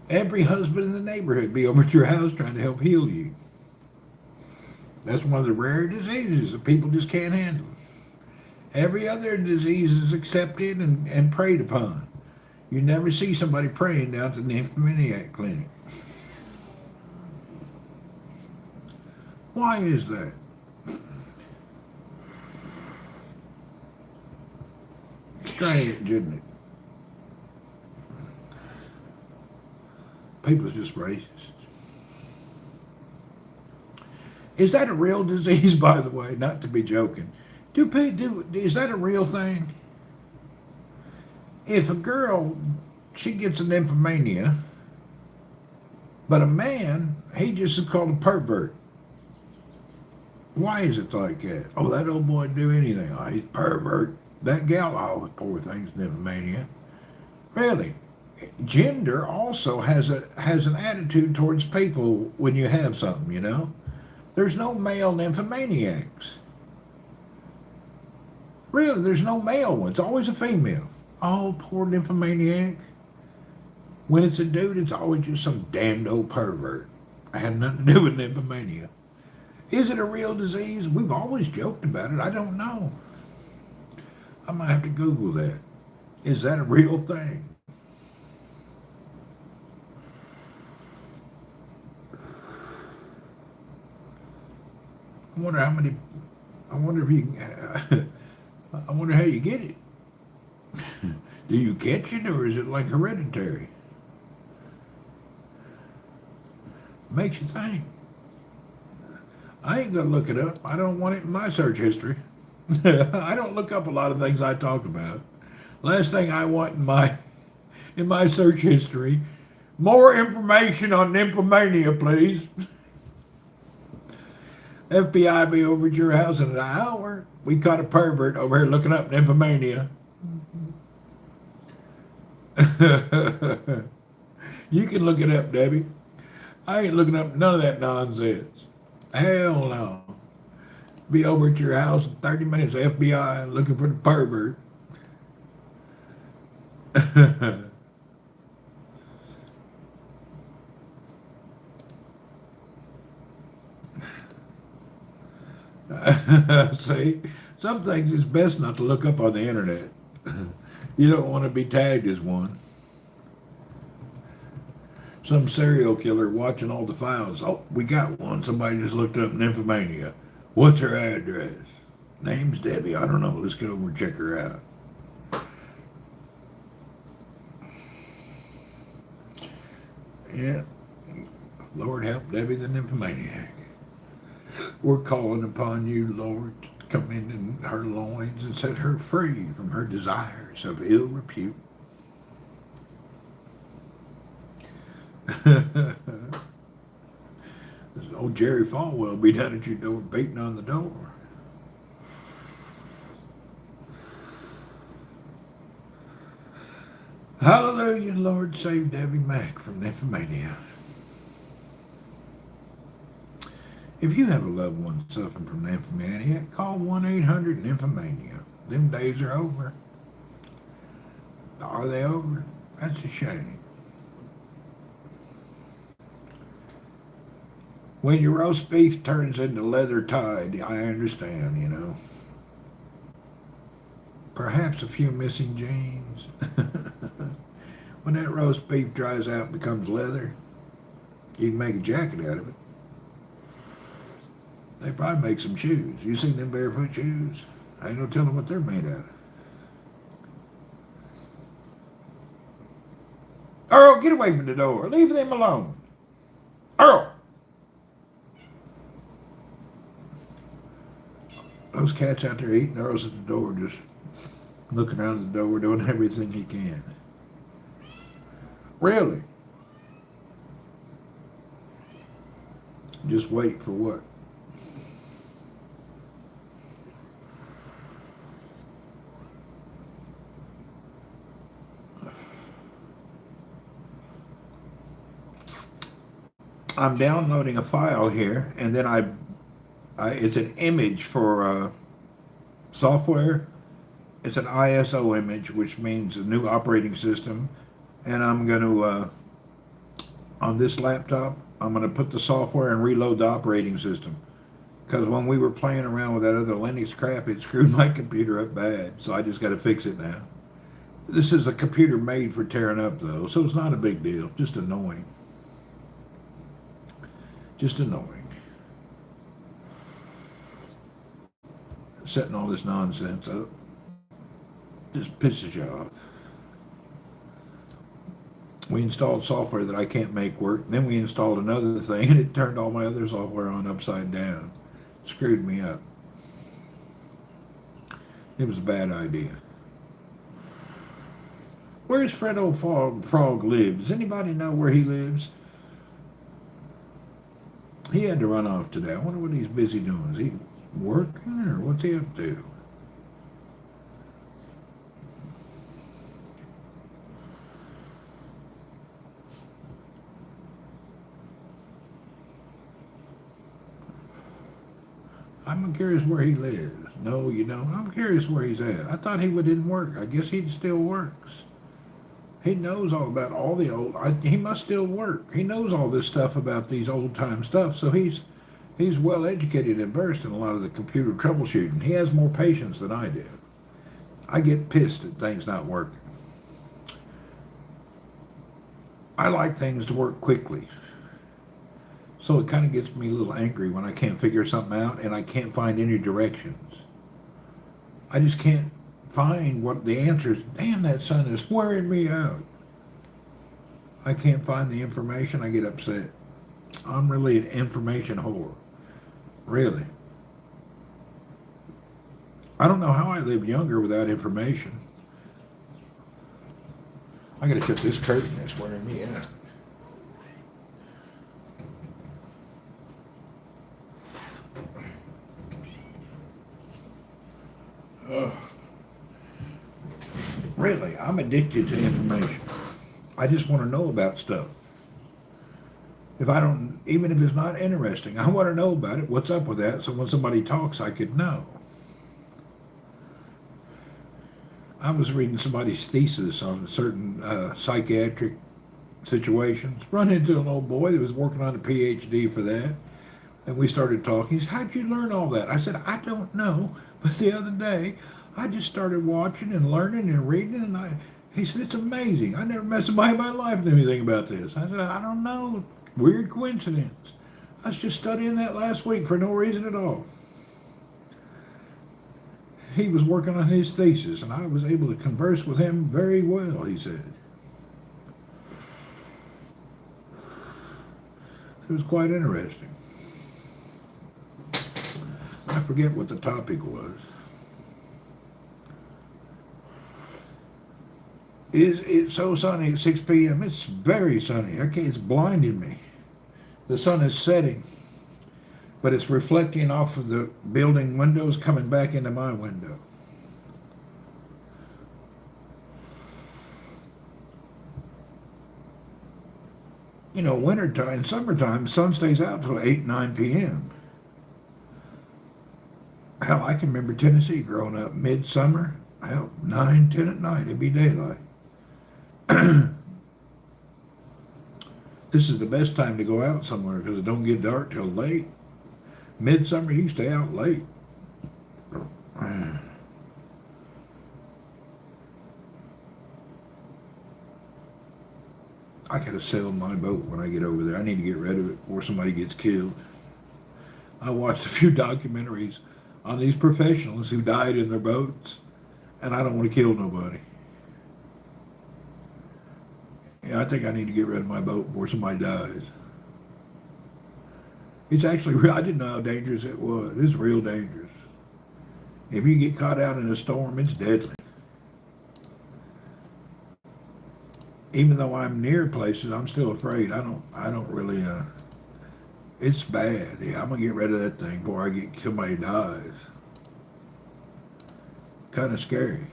Every husband in the neighborhood be over at your house trying to help heal you. That's one of the rare diseases that people just can't handle. Every other disease is accepted and preyed upon. You never see somebody praying down to the nymphomaniac clinic. Why is that? Strange, isn't it? People's just racist. Is that a real disease, by the way? Not to be joking. Is that a real thing? If a girl, she gets an nymphomania, but a man, he just is called a pervert. Why is it like that? Oh, that old boy do anything. Oh, he's a pervert. That gal, oh, poor thing's nymphomania. Really? Gender also has an attitude towards people when you have something, you know? There's no male nymphomaniacs. Really, there's no male one. It's always a female. Oh, poor nymphomaniac. When it's a dude, it's always just some damned old pervert. I had nothing to do with nymphomania. Is it a real disease? We've always joked about it. I don't know. I might have to Google that. Is that a real thing? I wonder how many. I wonder if you. I wonder how you get it. Do you catch it, or is it like hereditary? Makes you think. I ain't gonna look it up. I don't want it in my search history. I don't look up a lot of things I talk about. Last thing I want in my search history, more information on nymphomania, please. FBI be over at your house in an hour. We caught a pervert over here looking up nymphomania. You can look it up, Debbie. I ain't looking up none of that nonsense. Hell no. Be over at your house in 30 minutes, FBI looking for the pervert. See, some things it's best not to look up on the internet. You don't want to be tagged as one. Some serial killer watching all the files. Oh, we got one. Somebody just looked up nymphomania. What's her address? Name's Debbie. I don't know. Let's get over and check her out. Yeah. Lord help Debbie the nymphomaniac. We're calling upon you, Lord, to come in her loins and set her free from her desires of ill repute. Old Jerry Falwell be down at your door beating on the door. Hallelujah, Lord, save Debbie Mack from nymphomania. If you have a loved one suffering from nymphomania, call 1-800-NYMPHOMANIA. Them days are over. Are they over? That's a shame. When your roast beef turns into leather tide, I understand, you know. Perhaps a few missing jeans. When that roast beef dries out and becomes leather, you can make a jacket out of it. They probably make some shoes. You seen them barefoot shoes? I ain't no telling what they're made out of. Earl, get away from the door. Leave them alone. Earl! Those cats out there eating those at the door, just looking around the door, doing everything he can. Really? Just wait for what? I'm downloading a file here, and then it's an image for software. It's an ISO image, which means a new operating system. And I'm going to, on this laptop, I'm going to put the software and reload the operating system. Because when we were playing around with that other Linux crap, it screwed my computer up bad. So I just got to fix it now. This is a computer made for tearing up, though, so it's not a big deal. Just annoying. Just annoying. Setting all this nonsense up just pisses you off. We installed software that I can't make work. Then we installed another thing, and it turned all my other software on upside down. Screwed me up. It was a bad idea. Where's Fred Old Frog live? Does anybody know where he lives? He had to run off today. I wonder what he's busy doing. Is he working, or what's he up to? I'm curious where he lives. No, you don't. I'm curious where he's at. I thought he didn't work. I guess he still works. He knows all about all the old. He must still work. He knows all this stuff about these old time stuff. So he's well educated and versed in a lot of the computer troubleshooting. He has more patience than I do. I get pissed at things not working. I like things to work quickly. So it kind of gets me a little angry when I can't figure something out and I can't find any directions. I just can't find what the answer is. Damn, that sun is wearing me out. I can't find the information. I get upset. I'm really an information whore. Really. I don't know how I lived younger without information. I gotta shut this curtain that's wearing me out. Ugh. Really, I'm addicted to information. I just want to know about stuff. If I don't, even if it's not interesting, I want to know about it. What's up with that? So when somebody talks, I could know. I was reading somebody's thesis on certain psychiatric situations. Run into an old boy that was working on a PhD for that. And we started talking. He said, "How'd you learn all that?" I said, "I don't know. But the other day, I just started watching and learning and reading, and he said, it's amazing. I never met somebody in my life knew anything about this." I said, "I don't know. Weird coincidence. I was just studying that last week for no reason at all." He was working on his thesis, and I was able to converse with him very well, he said. It was quite interesting. I forget what the topic was. Is it so sunny at 6 p.m.? It's very sunny. It's blinding me. The sun is setting, but it's reflecting off of the building windows coming back into my window. You know, wintertime, summertime, the sun stays out till 8, 9 p.m. Hell, I can remember Tennessee growing up, midsummer, 9, 10 at night, it'd be daylight. This is the best time to go out somewhere because it don't get dark till late. Midsummer, you stay out late. I gotta sell my boat when I get over there. I need to get rid of it before somebody gets killed. I watched a few documentaries on these professionals who died in their boats, and I don't want to kill nobody. Yeah, I think I need to get rid of my boat before somebody dies. It's actually real. I didn't know how dangerous it was. It's real dangerous. If you get caught out in a storm, it's deadly. Even though I'm near places, I'm still afraid. I don't really, it's bad. Yeah, I'm gonna get rid of that thing before I get somebody dies. Kind of scary.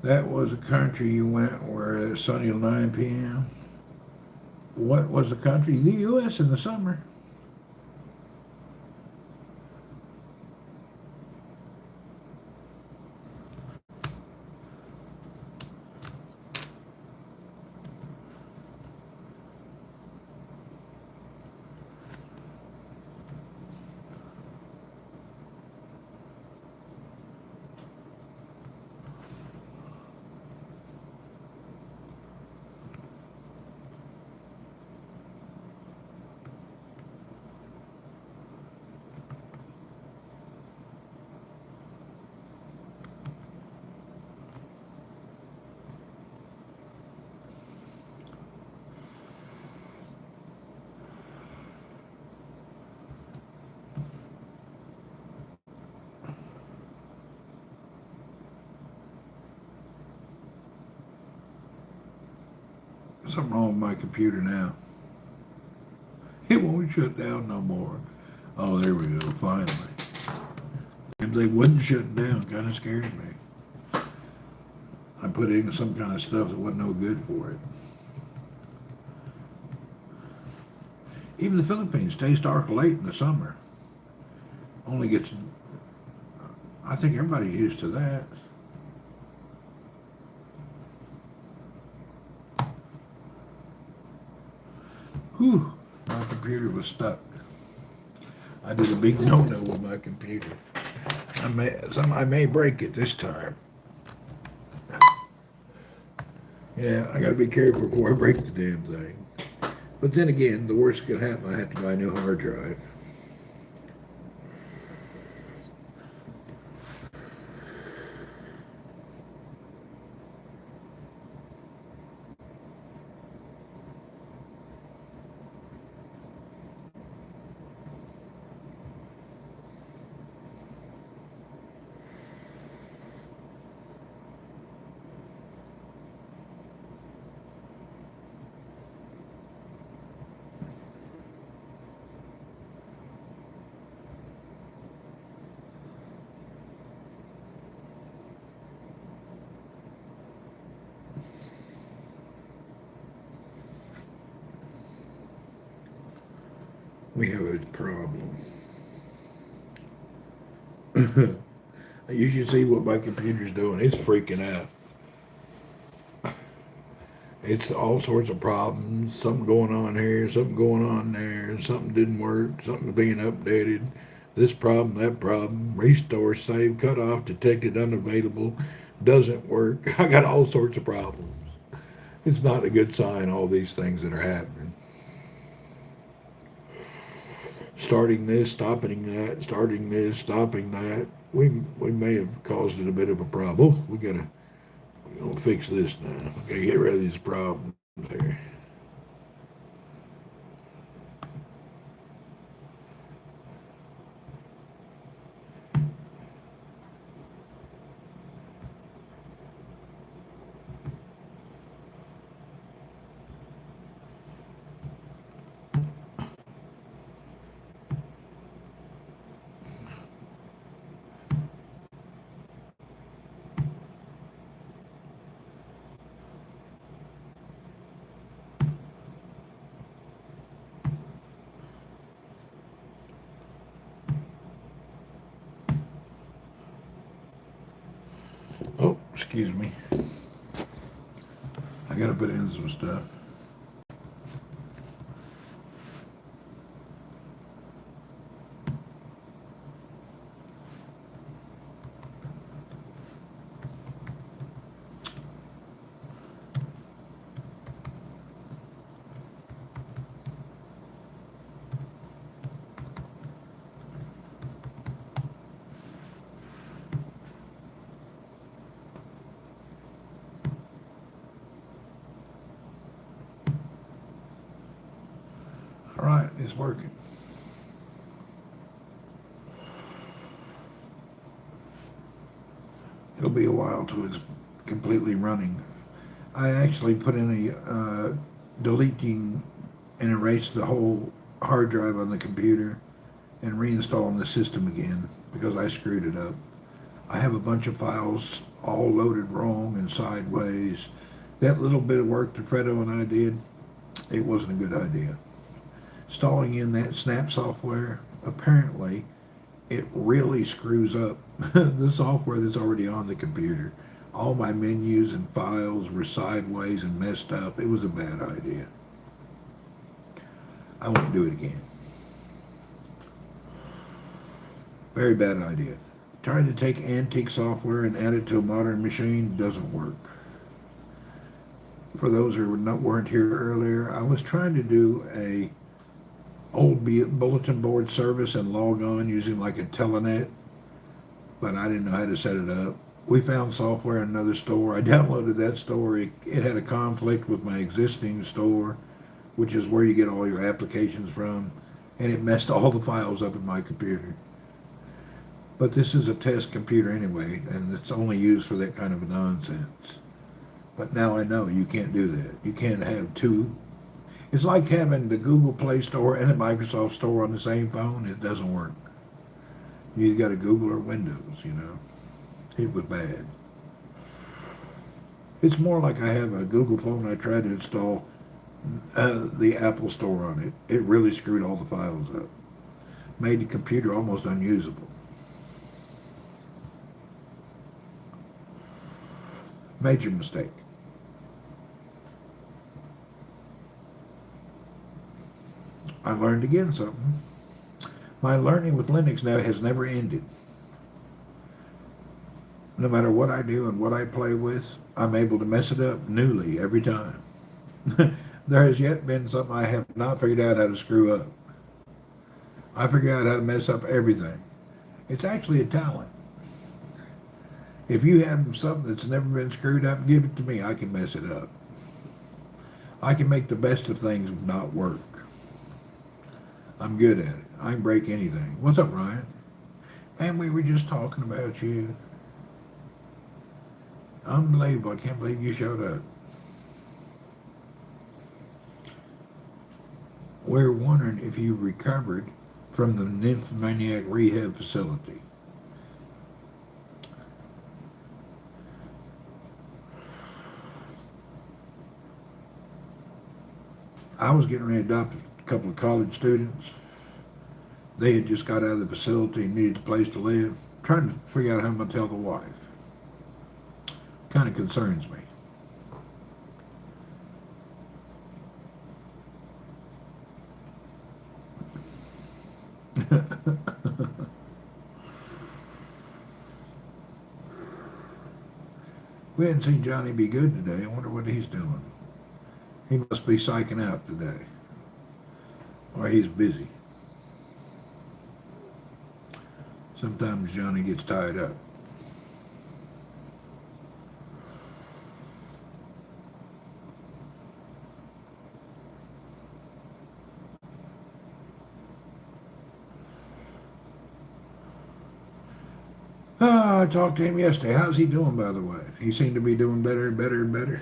That was a country you went where it's sunny till 9 p.m. What was the country? The U.S. in the summer. Something wrong with my computer now. It won't shut down no more. Oh, there we go, finally. If they wouldn't shut down, kind of scared me. I put in some kind of stuff that wasn't no good for it. Even the Philippines stays dark late in the summer. Only gets, I think everybody's used to that. Whew, my computer was stuck. I did a big no-no with my computer. I may break it this time. Yeah, I gotta be careful before I break the damn thing. But then again, the worst could happen, I have to buy a new hard drive. We have a problem. You should see what my computer's doing. It's freaking out. It's all sorts of problems. Something going on here, something going on there. Something didn't work. Something's being updated. This problem, that problem. Restore, save, cut off, detected, unavailable. Doesn't work. I got all sorts of problems. It's not a good sign, all these things that are happening. Starting this, stopping that, starting this, stopping that. We may have caused it a bit of a problem. Oh, we gotta fix this now. We gotta get rid of these problems here. Oh, excuse me. I gotta put in some stuff. All right, it's working. be a while till it's completely running. I actually put in a deleting and erase the whole hard drive on the computer and reinstalling the system again because I screwed it up. I have a bunch of files all loaded wrong and sideways. That little bit of work that Fredo and I did, it wasn't a good idea. Installing in that Snap software, apparently, it really screws up the software that's already on the computer. All my menus and files were sideways and messed up. It was a bad idea. I won't do it again. Very bad idea. Trying to take antique software and add it to a modern machine doesn't work. For those who weren't here earlier, I was trying to do a old bulletin board service and log on using like a telenet, but I didn't know how to set it up. We found software in another store. I downloaded that store. It had a conflict with my existing store, which is where you get all your applications from, and it messed all the files up in my computer. But this is a test computer anyway, and it's only used for that kind of nonsense. But now I know you can't do that. You can't have two. It's like having the Google Play Store and the Microsoft Store on the same phone. It doesn't work. You either got a Google or Windows, you know. It was bad. It's more like I have a Google phone. I tried to install the Apple Store on it. It really screwed all the files up. Made the computer almost unusable. Major mistake. I learned again something. My learning with Linux now has never ended. No matter what I do and what I play with, I'm able to mess it up newly every time. There has yet been something I have not figured out how to screw up. I figure out how to mess up everything. It's actually a talent. If you have something that's never been screwed up, give it to me. I can mess it up. I can make the best of things not work. I'm good at it. I can break anything. What's up, Ryan? Man, we were just talking about you. Unbelievable. I can't believe you showed up. We're wondering if you recovered from the nymphomaniac rehab facility. I was getting ready to adopt a couple of college students. They had just got out of the facility and needed a place to live. Trying to figure out how I'm going to tell the wife. Kind of concerns me. We hadn't seen Johnny be good today. I wonder what he's doing. He must be psyching out today. Or he's busy. Sometimes Johnny gets tied up. I talked to him yesterday. How's he doing, by the way? He seemed to be doing better and better and better.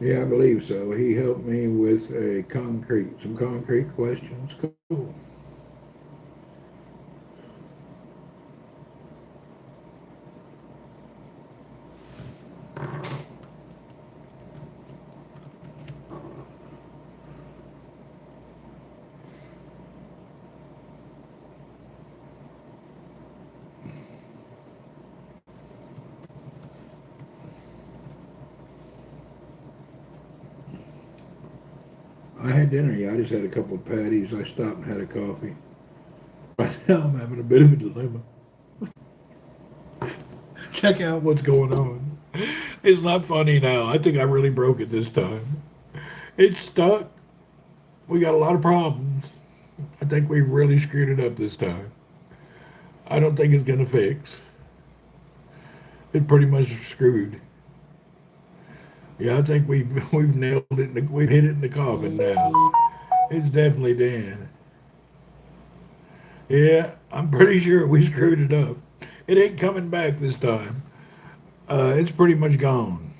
Yeah, I believe so. He helped me with some concrete questions. Cool. I had dinner. Yeah, I just had a couple of patties. I stopped and had a coffee. Right now, I'm having a bit of a dilemma. Check out what's going on. It's not funny now. I think I really broke it this time. It's stuck. We got a lot of problems. I think we really screwed it up this time. I don't think it's going to fix. It's pretty much screwed. Yeah, I think we've nailed it. We've hit it in the coffin now. It's definitely dead. Yeah, I'm pretty sure we screwed it up. It ain't coming back this time. It's pretty much gone.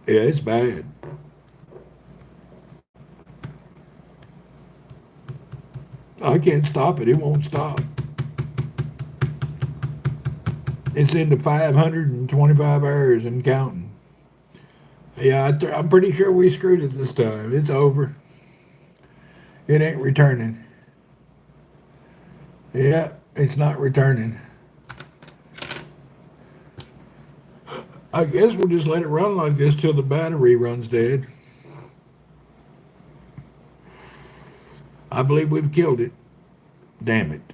Yeah, it's bad. I can't stop it. It won't stop. It's into 525 hours and counting. Yeah, I'm pretty sure we screwed it this time. It's over. It ain't returning. Yeah, it's not returning. I guess we'll just let it run like this till the battery runs dead. I believe we've killed it. Damn it.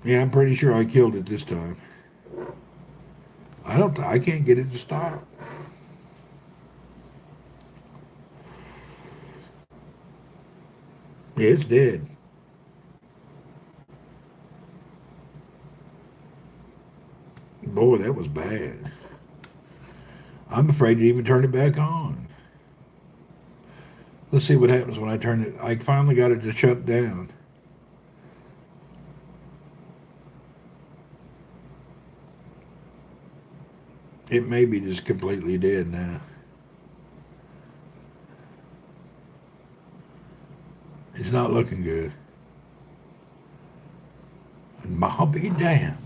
Yeah, I'm pretty sure I killed it this time. I can't get it to stop. Yeah, it's dead. Boy, that was bad. I'm afraid to even turn it back on. Let's see what happens when I turn it. I finally got it to shut down. It may be just completely dead now. It's not looking good. And I'll be damned.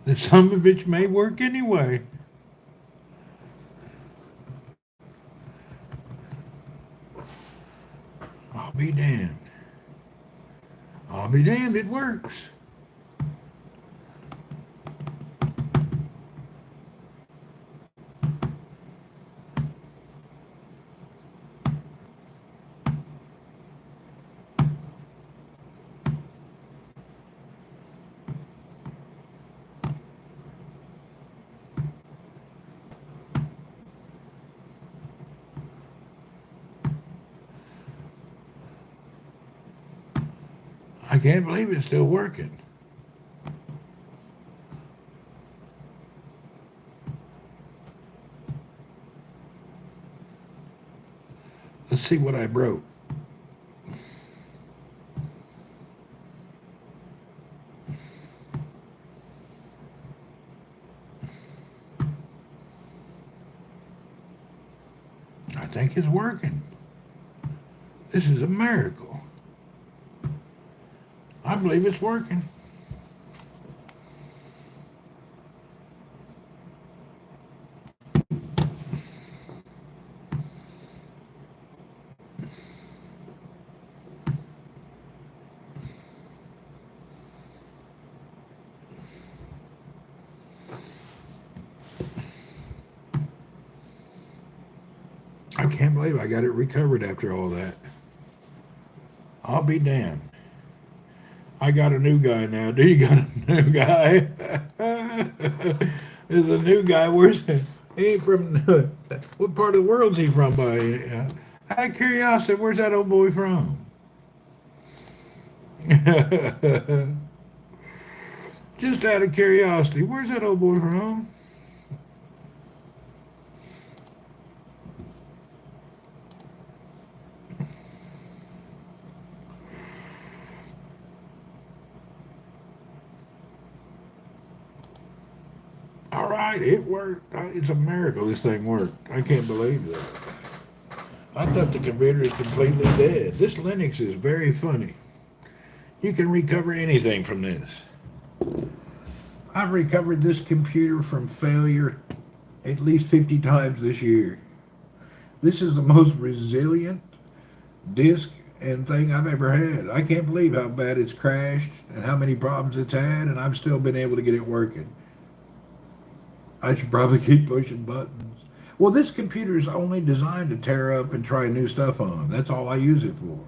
The son of a bitch may work anyway. I'll be damned. I'll be damned, it works. I can't believe it's still working. Let's see what I broke. I think it's working. This is a miracle. I believe it's working. I can't believe I got it recovered after all that. I'll be damned. I got a new guy now. Do you got a new guy? There's a new guy. Where's he? He ain't from what part of the world's he from? By out of curiosity, where's that old boy from? Just out of curiosity, where's that old boy from? All right, it worked. It's a miracle this thing worked. I can't believe that. I thought the computer is completely dead. This Linux is very funny. You can recover anything from this. I've recovered this computer from failure at least 50 times this year. This is the most resilient disk and thing I've ever had. I can't believe how bad it's crashed and how many problems it's had, and I've still been able to get it working. I should probably keep pushing buttons. Well, this computer is only designed to tear up and try new stuff on. That's all I use it for.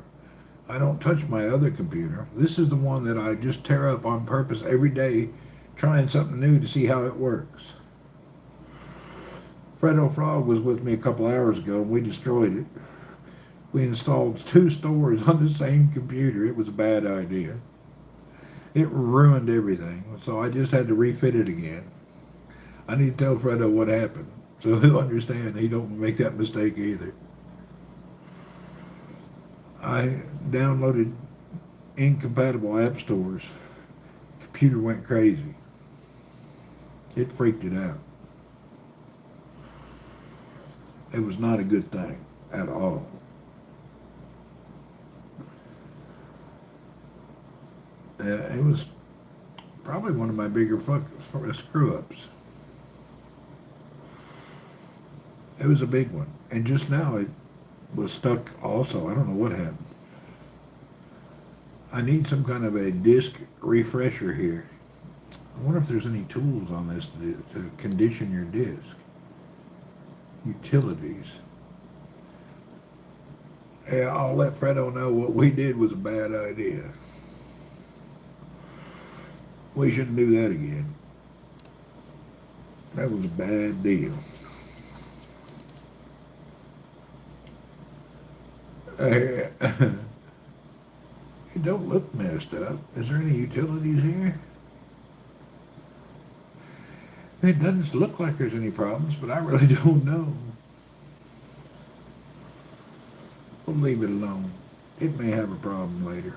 I don't touch my other computer. This is the one that I just tear up on purpose every day, trying something new to see how it works. Fredo Frog was with me a couple hours ago, and we destroyed it. We installed 2 stores on the same computer. It was a bad idea. It ruined everything, so I just had to refit it again. I need to tell Fredo what happened, so he'll understand he don't make that mistake either. I downloaded incompatible app stores. Computer went crazy. It freaked it out. It was not a good thing at all. It was probably one of my bigger screw-ups. It was a big one. And just now it was stuck also. I don't know what happened. I need some kind of a disk refresher here. I wonder if there's any tools on this to condition your disk. Utilities. Yeah, I'll let Fredo know what we did was a bad idea. We shouldn't do that again. That was a bad deal. It don't look messed up. Is there any utilities here? It doesn't look like there's any problems, but I really don't know. We'll leave it alone. It may have a problem later.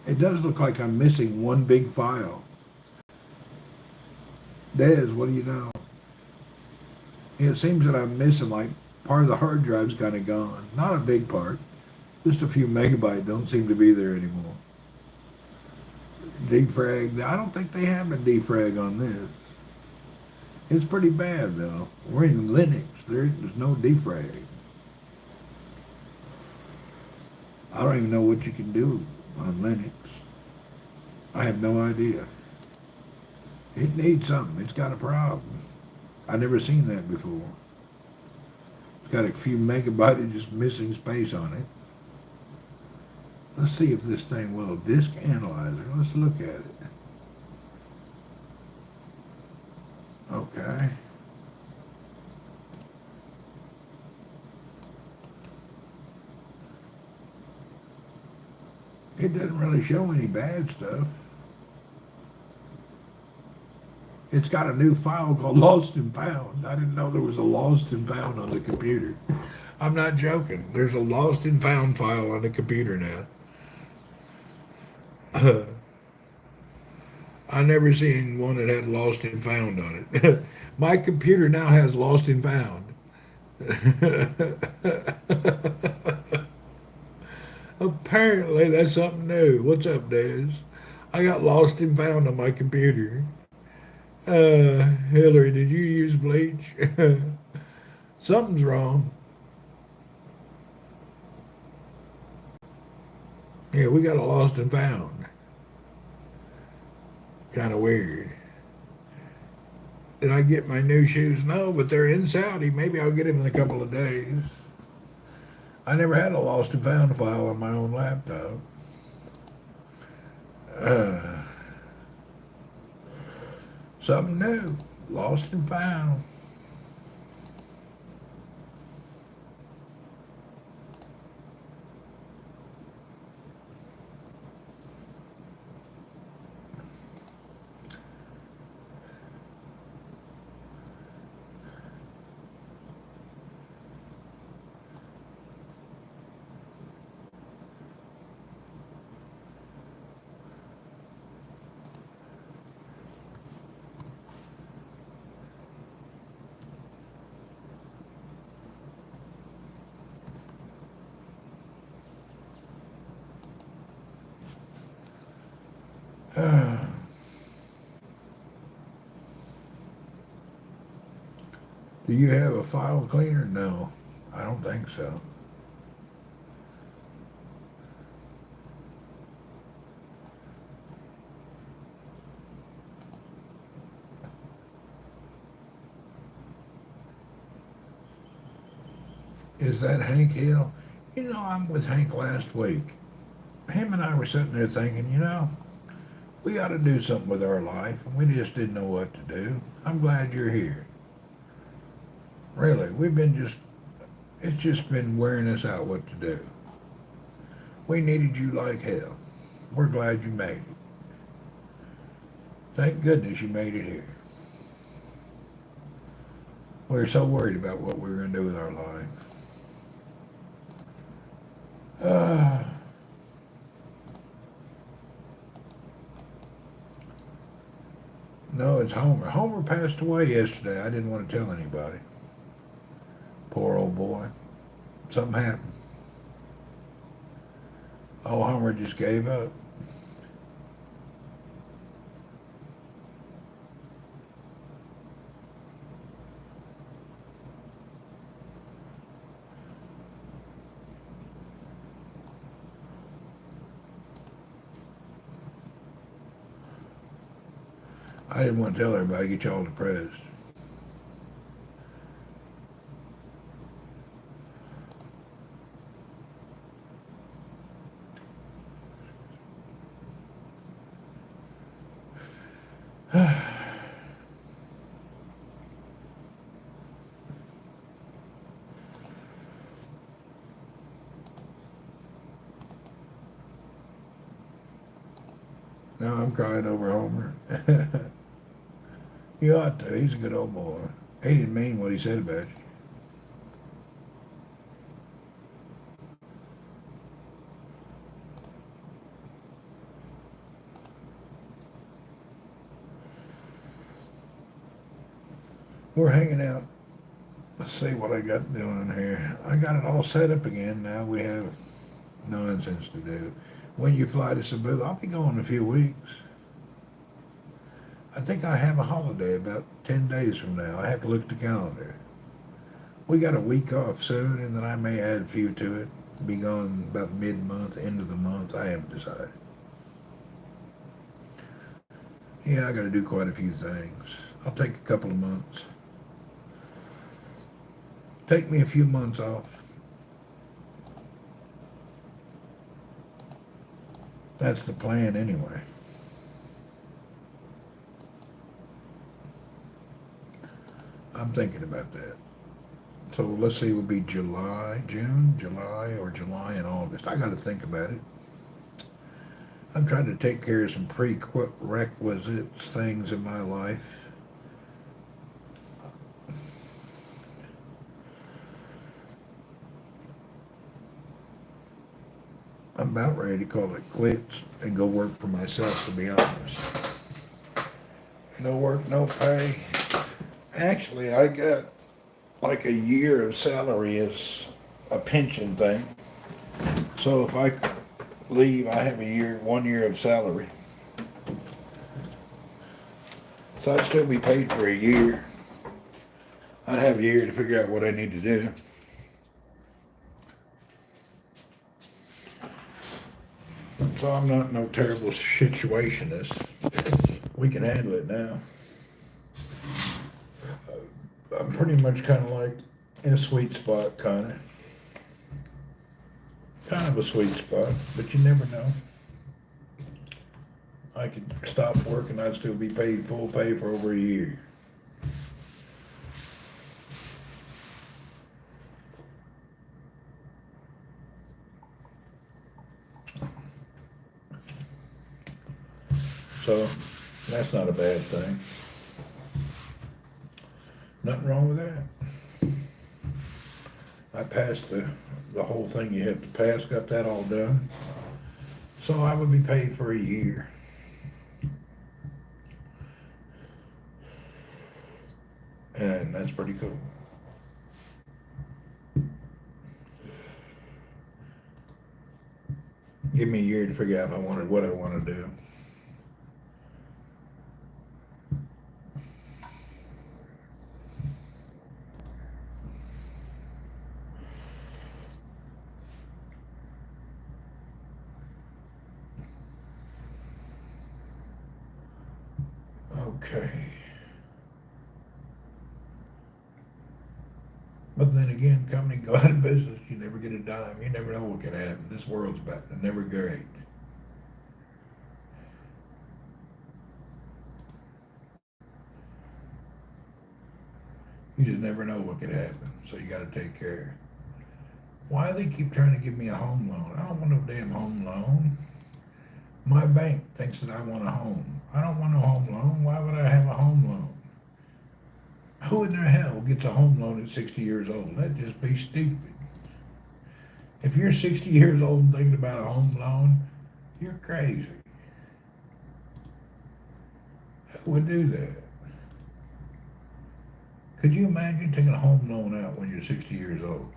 It does look like I'm missing one big file. Des, what do you know? It seems that I'm missing, like, part of the hard drive's kind of gone. Not a big part. Just a few megabytes don't seem to be there anymore. Defrag. I don't think they have a defrag on this. It's pretty bad, though. We're in Linux. There's no defrag. I don't even know what you can do on Linux. I have no idea. It needs something. It's got a problem. I've never seen that before. It's got a few megabytes of just missing space on it. Let's see if this thing will. Disk analyzer. Let's look at it. Okay. It doesn't really show any bad stuff. It's got a new file called Lost and Found. I didn't know there was a Lost and Found on the computer. I'm not joking. There's a Lost and Found file on the computer now. I never seen one that had Lost and Found on it. My computer now has Lost and Found. Apparently that's something new. What's up, Des? I got Lost and Found on my computer. Hillary, did you use bleach? Something's wrong. Yeah, we got a Lost and Found. Kind of weird. Did I get my new shoes? No, but they're in Saudi. Maybe I'll get them in a couple of days. I never had a Lost and Found file on my own laptop. Something new. Lost and Found. Do you have a file cleaner? No, I don't think so. Is that Hank Hill? You know, I'm with Hank last week. Him and I were sitting there thinking, we ought to do something with our life, and we just didn't know what to do. I'm glad you're here. Really, it's just been wearing us out what to do. We needed you like hell. We're glad you made it. Thank goodness you made it here. We were so worried about what we were going to do with our life. No, it's Homer. Homer passed away yesterday. I didn't want to tell anybody. Poor old boy. Something happened. Oh, Homer just gave up. I didn't want to tell everybody, get y'all depressed. Now I'm crying over Homer. You ought to. He's a good old boy. He didn't mean what he said about you. We're hanging out. Let's see what I got doing here. I got it all set up again. Now we have nonsense to do. When you fly to Cebu, I'll be gone in a few weeks. I think I have a holiday about 10 days from now. I have to look at the calendar. We got a week off soon, and then I may add a few to it. Be gone about mid-month, end of the month. I haven't decided. Yeah, I got to do quite a few things. I'll take a couple of months. Take me a few months off. That's the plan anyway. I'm thinking about that. So let's see, it would be June, July, or July and August. I got to think about it. I'm trying to take care of some prerequisites things in my life. I'm about ready to call it quits and go work for myself, to be honest. No work, no pay. Actually, I got like a year of salary as a pension thing. So if I leave, I have 1 year of salary. So I'd still be paid for a year. I'd have a year to figure out what I need to do. So I'm not in no terrible situationist. We can handle it now. I'm pretty much kind of like in a sweet spot, kind of a sweet spot, but you never know. I could stop work and I'd still be paid full pay for over a year. So that's not a bad thing. Nothing wrong with that. I passed the whole thing you have to pass, got that all done. So I would be paid for a year. And that's pretty cool. Give me a year to figure out what I want to do. Okay. But then again, company go out of business, you never get a dime. You never know what could happen. This world's never great. You just never know what could happen, so you got to take care. Why do they keep trying to give me a home loan? I don't want no damn home loan. My bank thinks that I want a home. I don't want a home loan. Why would I have a home loan? Who in the hell gets a home loan at 60 years old? That'd just be stupid. If you're 60 years old and thinking about a home loan, you're crazy. Who would do that? Could you imagine taking a home loan out when you're 60 years old?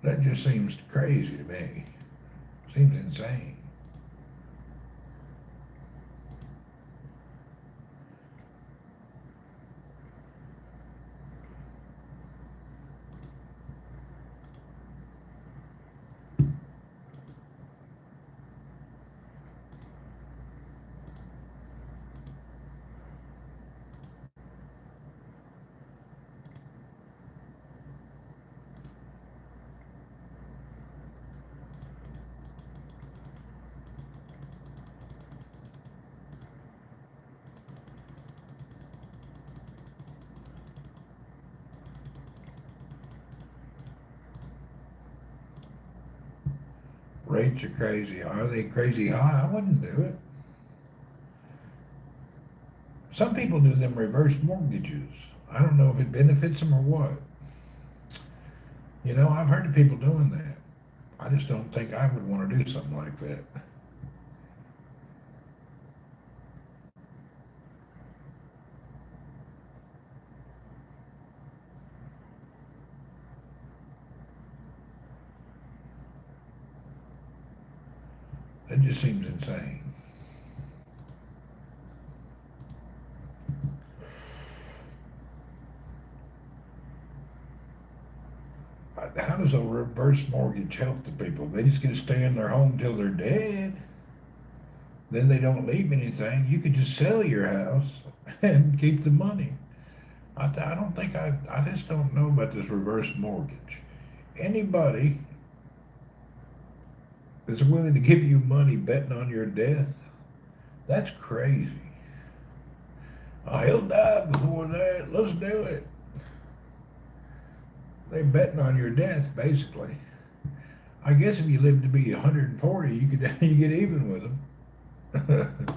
That just seems crazy to me. Seems insane. Rates are crazy. Are they crazy high? I wouldn't do it. Some people do them reverse mortgages. I don't know if it benefits them or what. You know, I've heard of people doing that. I just don't think I would want to do something like that. That just seems insane. How does a reverse mortgage help the people? They just get to stay in their home till they're dead. Then they don't leave anything. You could just sell your house and keep the money. I don't think I just don't know about this reverse mortgage. Anybody that's willing to give you money betting on your death, that's crazy. Oh, he'll die before that. Let's do it. They're betting on your death, basically. I guess if you live to be 140, you get even with them.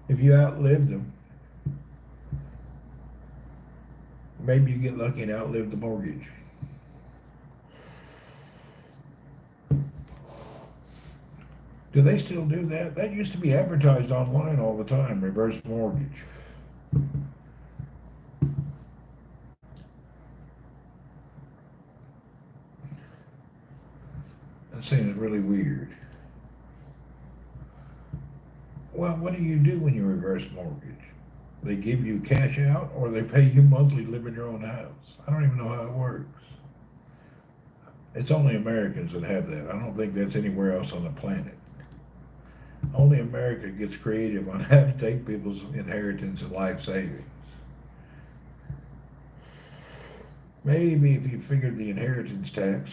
If you outlived them, maybe you get lucky and outlive the mortgage. Do they still do that? That used to be advertised online all the time, reverse mortgage. That seems really weird. Well, what do you do when you reverse mortgage? They give you cash out or they pay you monthly to live in your own house? I don't even know how it works. It's only Americans that have that. I don't think that's anywhere else on the planet. Only America gets creative on how to take people's inheritance and life savings. Maybe if you figured the inheritance tax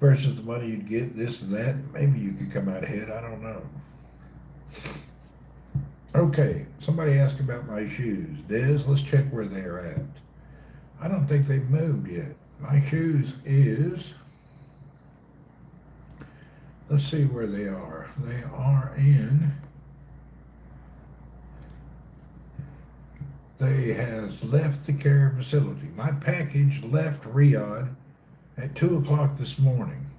versus the money you'd get, this and that, maybe you could come out ahead. I don't know. Okay, somebody asked about my shoes. Des, let's check where they're at. I don't think they've moved yet. My shoes is, let's see where they are. They are they has left the care facility. My package left Riyadh at 2 o'clock this morning.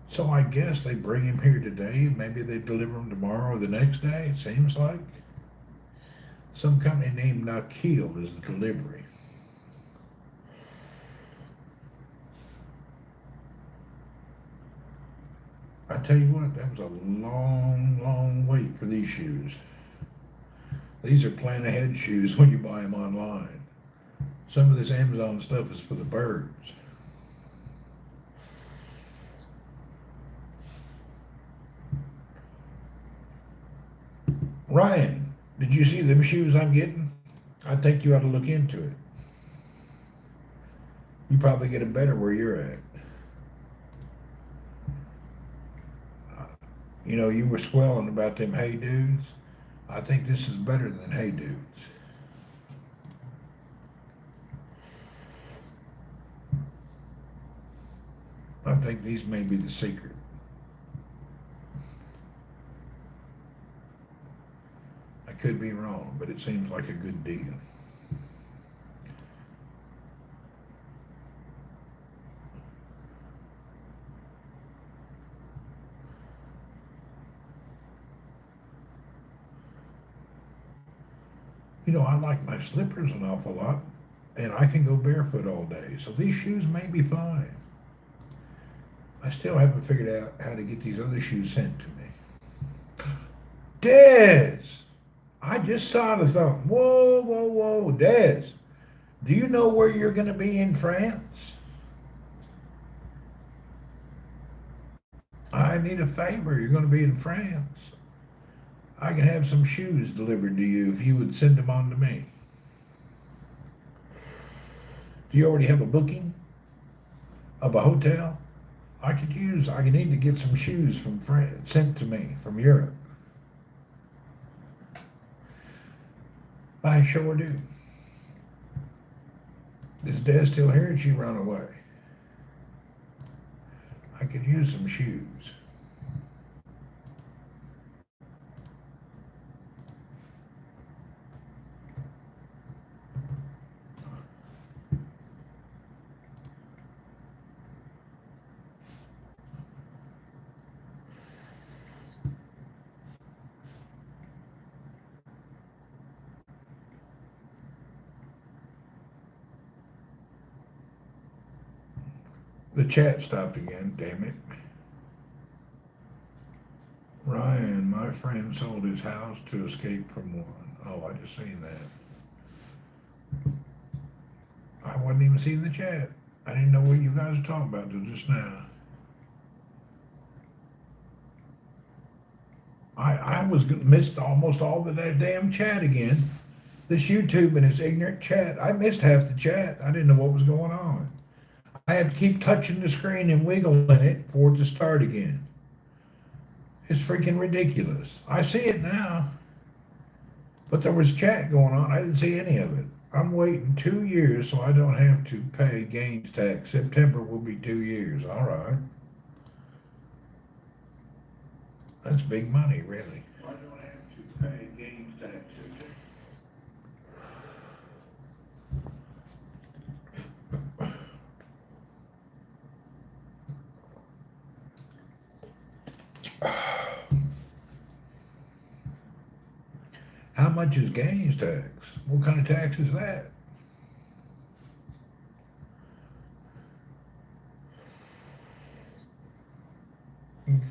So I guess they bring him here today. Maybe they deliver him tomorrow or the next day, it seems like. Some company named Nakil is the delivery. I tell you what, that was a long, long wait for these shoes. These are plan ahead shoes when you buy them online. Some of this Amazon stuff is for the birds. Ryan, did you see them shoes I'm getting? I think you ought to look into it. You probably get them better where you're at. You know, you were swelling about them Hey Dudes. I think this is better than Hey Dudes. I think these may be the secret. I could be wrong, but it seems like a good deal. You know, I like my slippers an awful lot, and I can go barefoot all day, so these shoes may be fine. I still haven't figured out how to get these other shoes sent to me. Dez! I just thought of something. Whoa, whoa, whoa, Dez. Do you know where you're going to be in France? I need a favor. You're going to be in France. I can have some shoes delivered to you if you would send them on to me. Do you already have a booking of a hotel? I need to get some shoes from France sent to me from Europe. I sure do. Is Des still here and she run away? I could use some shoes. The chat stopped again, damn it. Ryan, my friend sold his house to escape from one. Oh, I just seen that. I wasn't even seeing the chat. I didn't know what you guys were talking about till just now. I missed almost all the damn chat again. This YouTube and its ignorant chat. I missed half the chat. I didn't know what was going on. I had to keep touching the screen and wiggling it for it to start again. It's freaking ridiculous. I see it now. But there was chat going on. I didn't see any of it. I'm waiting 2 years so I don't have to pay gains tax. September will be 2 years. All right. That's big money, really. I don't have to pay gains tax. How much is gains tax? What kind of tax is that?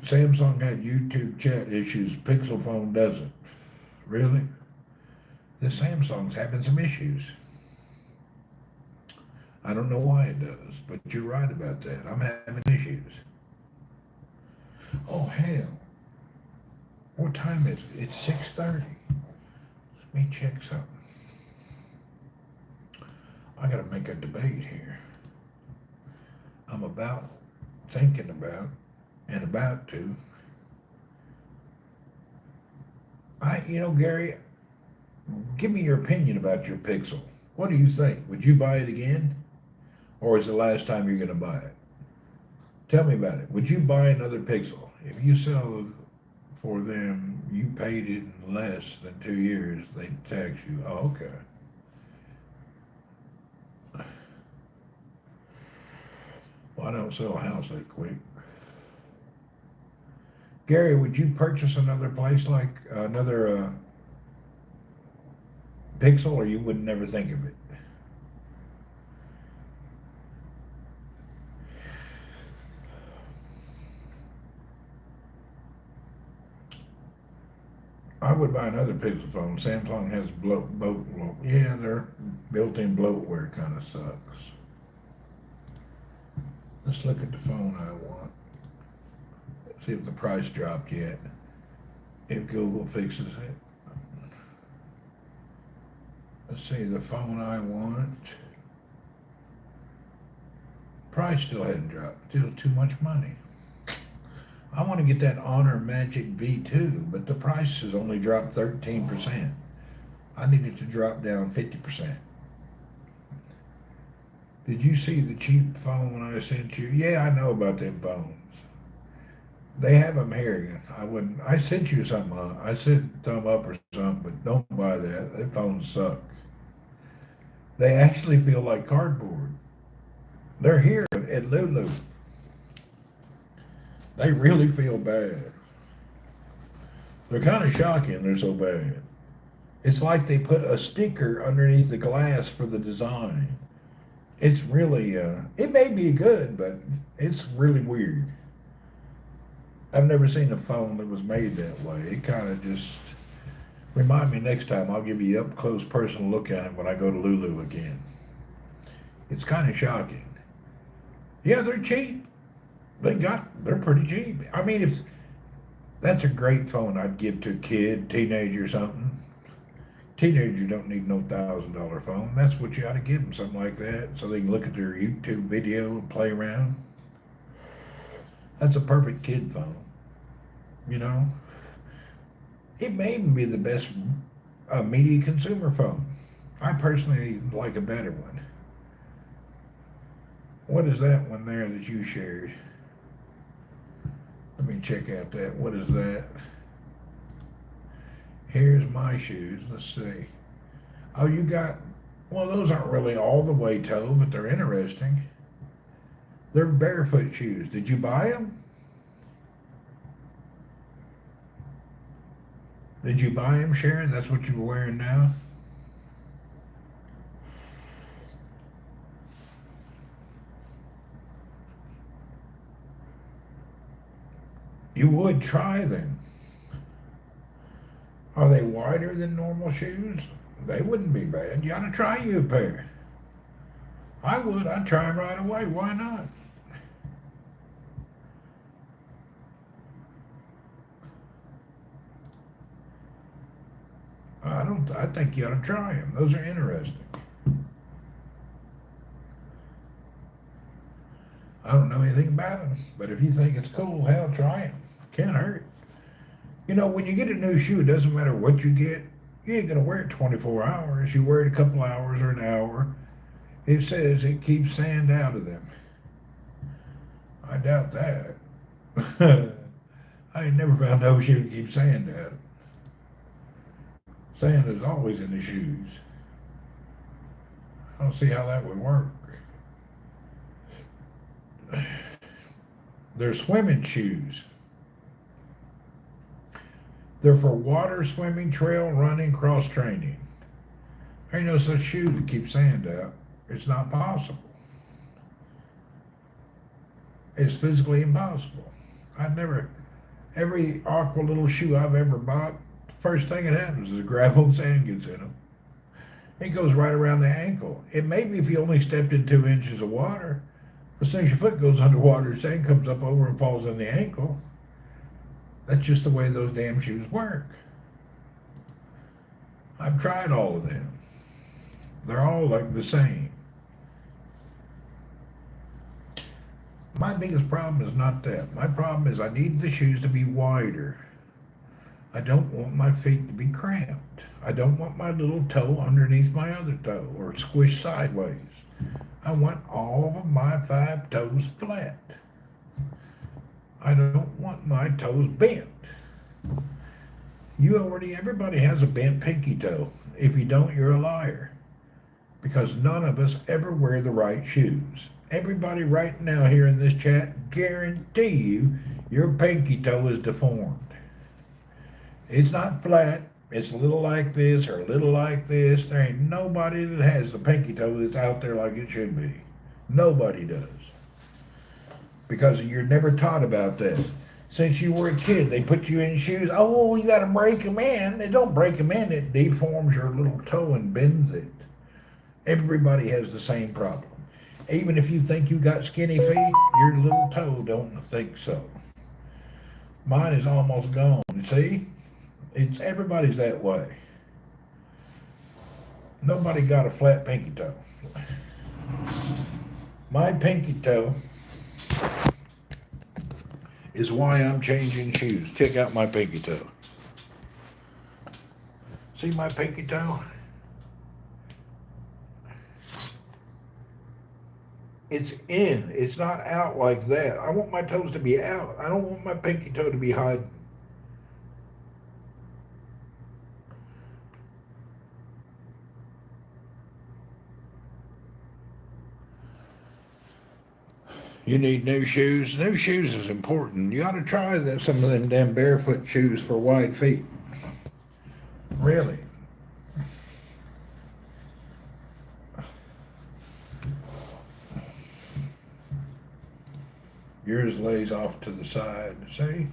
Samsung had YouTube chat issues. Pixel phone doesn't. Really? This Samsung's having some issues. I don't know why it does, but you're right about that. I'm having issues. Oh, hell. What time is it? It's 6:30. Let me check something. I gotta make a debate here. I'm thinking about, and about to. Gary, give me your opinion about your Pixel. What do you think? Would you buy it again? Or is it the last time you're gonna buy it? Tell me about it. Would you buy another Pixel? If you sell for them, you paid it in less than 2 years, they tax you. Oh, okay. Well, I don't sell a house that quick. Gary, would you purchase another place like another Pixel, or you would never think of it? I would buy another Pixel phone. Samsung has their built-in bloatware kind of sucks. Let's look at the phone I want. See if the price dropped yet. If Google fixes it. Let's see, the phone I want Price still hadn't dropped. Still too much money. I want to get that Honor Magic V2, but the price has only dropped 13%. I need it to drop down 50%. Did you see the cheap phone I sent you? Yeah, I know about them phones. They have them here. I sent you something. I said thumb up or something, but don't buy that. That phones suck. They actually feel like cardboard. They're here at Lulu. They really feel bad. They're kind of shocking. They're so bad. It's like they put a sticker underneath the glass for the design. It's really, it may be good, but it's really weird. I've never seen a phone that was made that way. It kind of just, remind me next time, I'll give you an up close personal look at it when I go to Lulu again. It's kind of shocking. Yeah, they're cheap. They're pretty cheap. I mean, if that's a great phone I'd give to a kid, teenager or something. Teenagers don't need no $1,000 phone. That's what you ought to give them, something like that, so they can look at their YouTube video and play around. That's a perfect kid phone. You know, it may even be the best media consumer phone. I personally like a better one. What is that one there that you shared? Let me check out that. What is that? Here's my shoes. Let's see. Oh, you got, well, those aren't really all the way toe, but they're interesting. They're barefoot shoes. Did you buy them? Did you buy them, Sharon? That's what you're wearing now? You would try them. Are they wider than normal shoes? They wouldn't be bad. You ought to try you a pair. I would. I'd try them right away. Why not? I think you ought to try them. Those are interesting. I don't know anything about them, but if you think it's cool, hell, try them. Can't hurt. You know, when you get a new shoe, it doesn't matter what you get. You ain't gonna wear it 24 hours. You wear it a couple hours or an hour. It says it keeps sand out of them. I doubt that. I ain't never found no shoe to keep sand out. Sand is always in the shoes. I don't see how that would work. They're swimming shoes. They're for water, swimming, trail, running, cross training. There ain't no such shoe that keeps sand out. It's not possible. It's physically impossible. Every aqua little shoe I've ever bought, first thing that happens is a gravel sand gets in them. It goes right around the ankle. It may be if you only stepped in 2 inches of water. As soon as your foot goes underwater, sand comes up over and falls in the ankle. That's just the way those damn shoes work. I've tried all of them. They're all like the same. My biggest problem is not that. My problem is I need the shoes to be wider. I don't want my feet to be cramped. I don't want my little toe underneath my other toe or squished sideways. I want all of my 5 toes flat. I don't want my toes bent. Everybody has a bent pinky toe. If you don't, you're a liar. Because none of us ever wear the right shoes. Everybody right now here in this chat, guarantee you, your pinky toe is deformed. It's not flat. It's a little like this or a little like this. There ain't nobody that has the pinky toe that's out there like it should be. Nobody does. Because you're never taught about this. Since you were a kid, they put you in shoes. Oh, you got to break them in. They don't break them in. It deforms your little toe and bends it. Everybody has the same problem. Even if you think you got skinny feet, your little toe don't think so. Mine is almost gone. See? Everybody's that way. Nobody got a flat pinky toe. My pinky toe is why I'm changing shoes. Check out my pinky toe. See my pinky toe? It's in. It's not out like that. I want my toes to be out. I don't want my pinky toe to be hiding. You need new shoes. New shoes is important. You ought to try some of them damn barefoot shoes for wide feet. Really. Yours lays off to the side. See?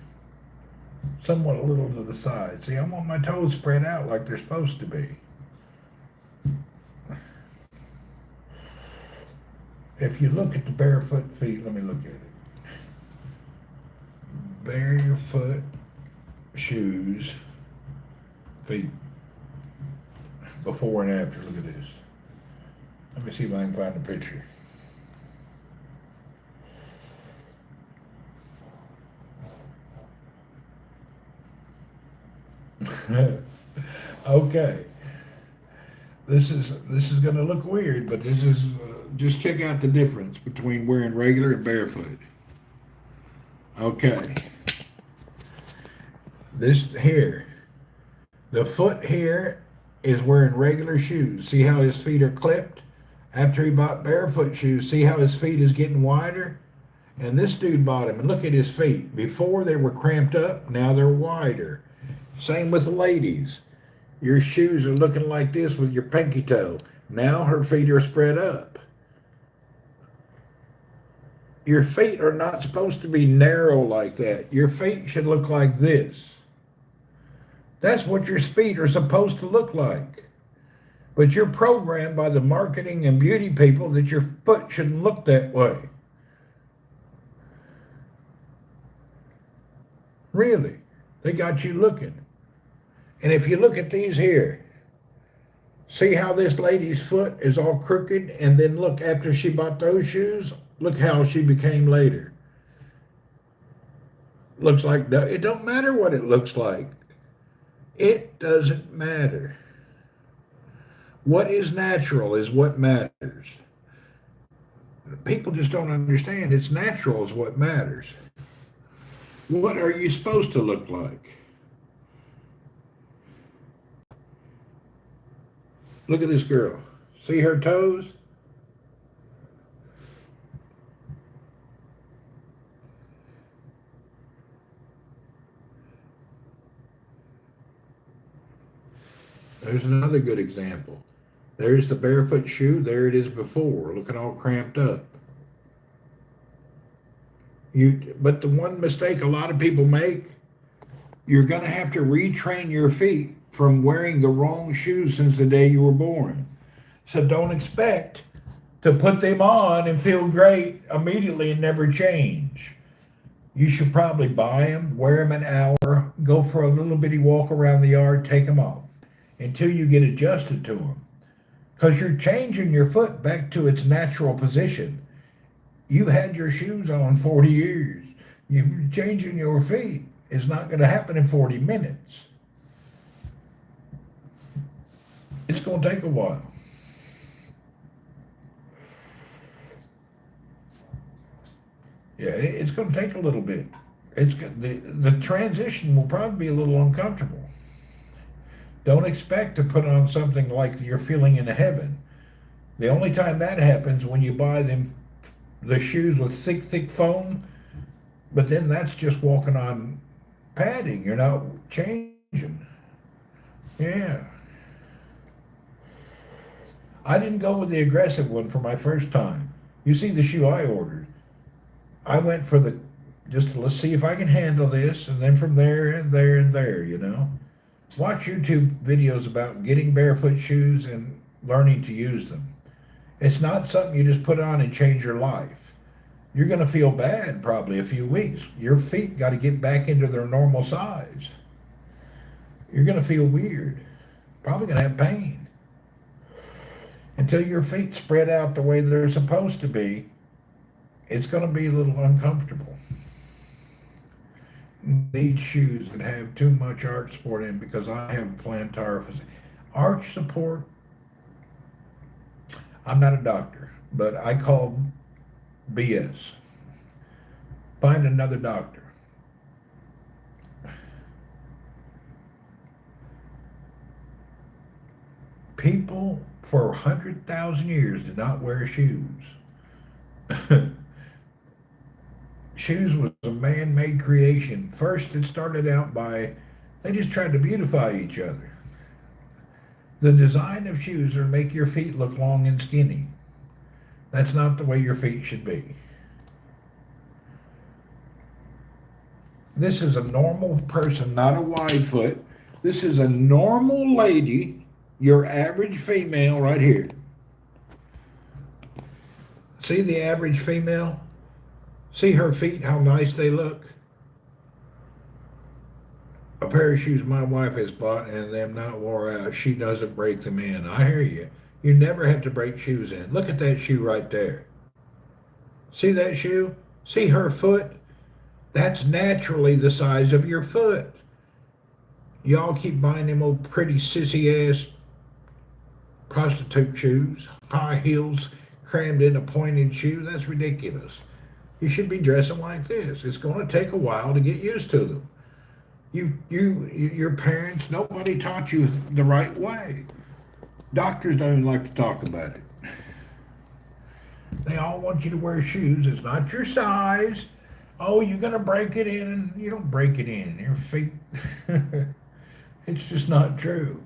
Somewhat a little to the side. See, I want my toes spread out like they're supposed to be. If you look at the barefoot feet, let me look at it. Barefoot shoes, feet, before and after. Look at this. Let me see if I can find a picture. Okay. This is going to look weird, but this is just check out the difference between wearing regular and barefoot. Okay. This here, the foot here is wearing regular shoes. See how his feet are clipped? After he bought barefoot shoes, see how his feet is getting wider? And this dude bought them, and look at his feet. Before they were cramped up, now they're wider. Same with the ladies. Your shoes are looking like this with your pinky toe. Now her feet are spread up. Your feet are not supposed to be narrow like that. Your feet should look like this. That's what your feet are supposed to look like. But you're programmed by the marketing and beauty people that your foot shouldn't look that way. Really. They got you looking. And if you look at these here, see how this lady's foot is all crooked, and then look, after she bought those shoes, look how she became later. Looks like, it don't matter what it looks like. It doesn't matter. What is natural is what matters. People just don't understand. It's natural is what matters. What are you supposed to look like? Look at this girl. See her toes? There's another good example. There's the barefoot shoe. There it is before, looking all cramped up. But the one mistake a lot of people make, you're going to have to retrain your feet from wearing the wrong shoes since the day you were born. So don't expect to put them on and feel great immediately and never change. You should probably buy them, wear them an hour, go for a little bitty walk around the yard, take them off until you get adjusted to them. Because you're changing your foot back to its natural position. You've had your shoes on 40 years. You're changing your feet. It's not going to happen in 40 minutes. It's going to take a while. Yeah, it's going to take a little bit. The transition will probably be a little uncomfortable. Don't expect to put on something like you're feeling in heaven. The only time that happens when you buy the shoes with thick foam, but then that's just walking on padding. You're not changing. Yeah. I didn't go with the aggressive one for my first time. You see the shoe I ordered. I went for let's see if I can handle this, and then from there and there and there, you know. Watch YouTube videos about getting barefoot shoes and learning to use them. It's not something you just put on and change your life. You're going to feel bad probably a few weeks. Your feet got to get back into their normal size. You're going to feel weird. Probably going to have pain. Until your feet spread out the way they're supposed to be, it's going to be a little uncomfortable. Need shoes that have too much arch support in because I have plantar arch support. I'm not a doctor, but I call BS. Find another doctor. People for 100,000 years did not wear shoes. Shoes was a man-made creation. First, it started out by, they just tried to beautify each other. The design of shoes are to make your feet look long and skinny. That's not the way your feet should be. This is a normal person, not a wide foot. This is a normal lady, your average female right here. See the average female? See her feet, how nice they look? A pair of shoes my wife has bought and them not wore out, she doesn't break them in. I hear you. You never have to break shoes in. Look at that shoe right there. See that shoe? See her foot? That's naturally the size of your foot. Y'all keep buying them old pretty sissy ass prostitute shoes, high heels crammed in a pointed shoe. That's ridiculous. You should be dressing like this. It's going to take a while to get used to them. Your parents, nobody taught you the right way. Doctors don't even like to talk about it. They all want you to wear shoes. It's not your size. Oh, you're going to break it in. And you don't break it in. Your feet. It's just not true.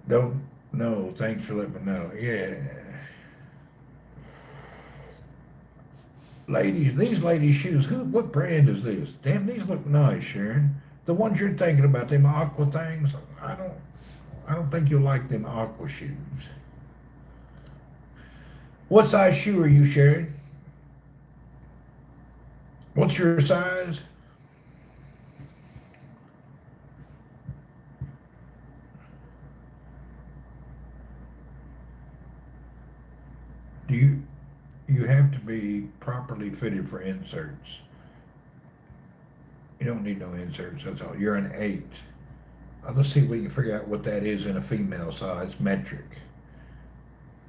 Don't know. Thanks for letting me know. Yeah. Ladies, these ladies' shoes, what brand is this? Damn, these look nice, Sharon. The ones you're thinking about, them aqua things, I don't think you'll like them aqua shoes. What size shoe are you, Sharon? What's your size? You have to be properly fitted for inserts. You don't need no inserts, that's all. You're an 8. Let's see if we can figure out what that is in a female size metric.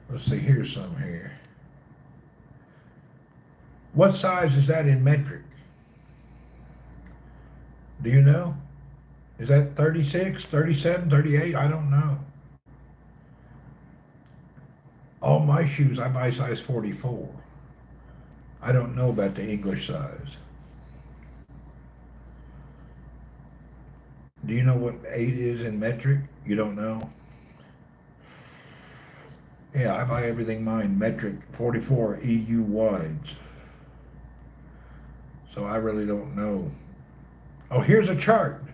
Let's see, here's some here. What size is that in metric? Do you know? Is that 36, 37, 38? I don't know. All my shoes, I buy size 44. I don't know about the English size. Do you know what 8 is in metric? You don't know? Yeah, I buy everything mine metric 44 EU wides. So I really don't know. Oh, here's a chart.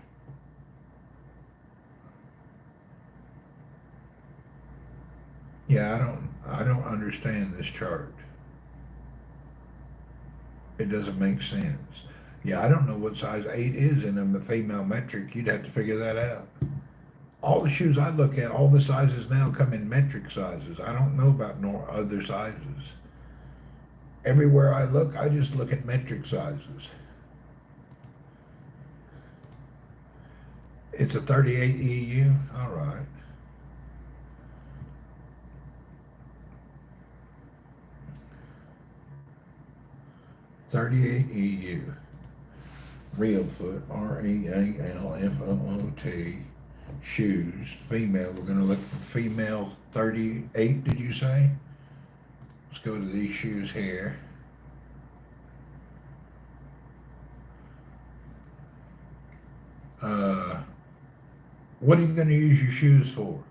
Yeah, I don't understand this chart. It doesn't make sense. Yeah, I don't know what size 8 is in a female metric. You'd have to figure that out. All the shoes I look at, all the sizes now come in metric sizes. I don't know about no other sizes. Everywhere I look, I just look at metric sizes. It's a 38 EU? All right. .38 EU. Real foot, REALFOOT. Shoes, female. We're going to look for female 38, did you say? Let's go to these shoes here. What are you going to use your shoes for?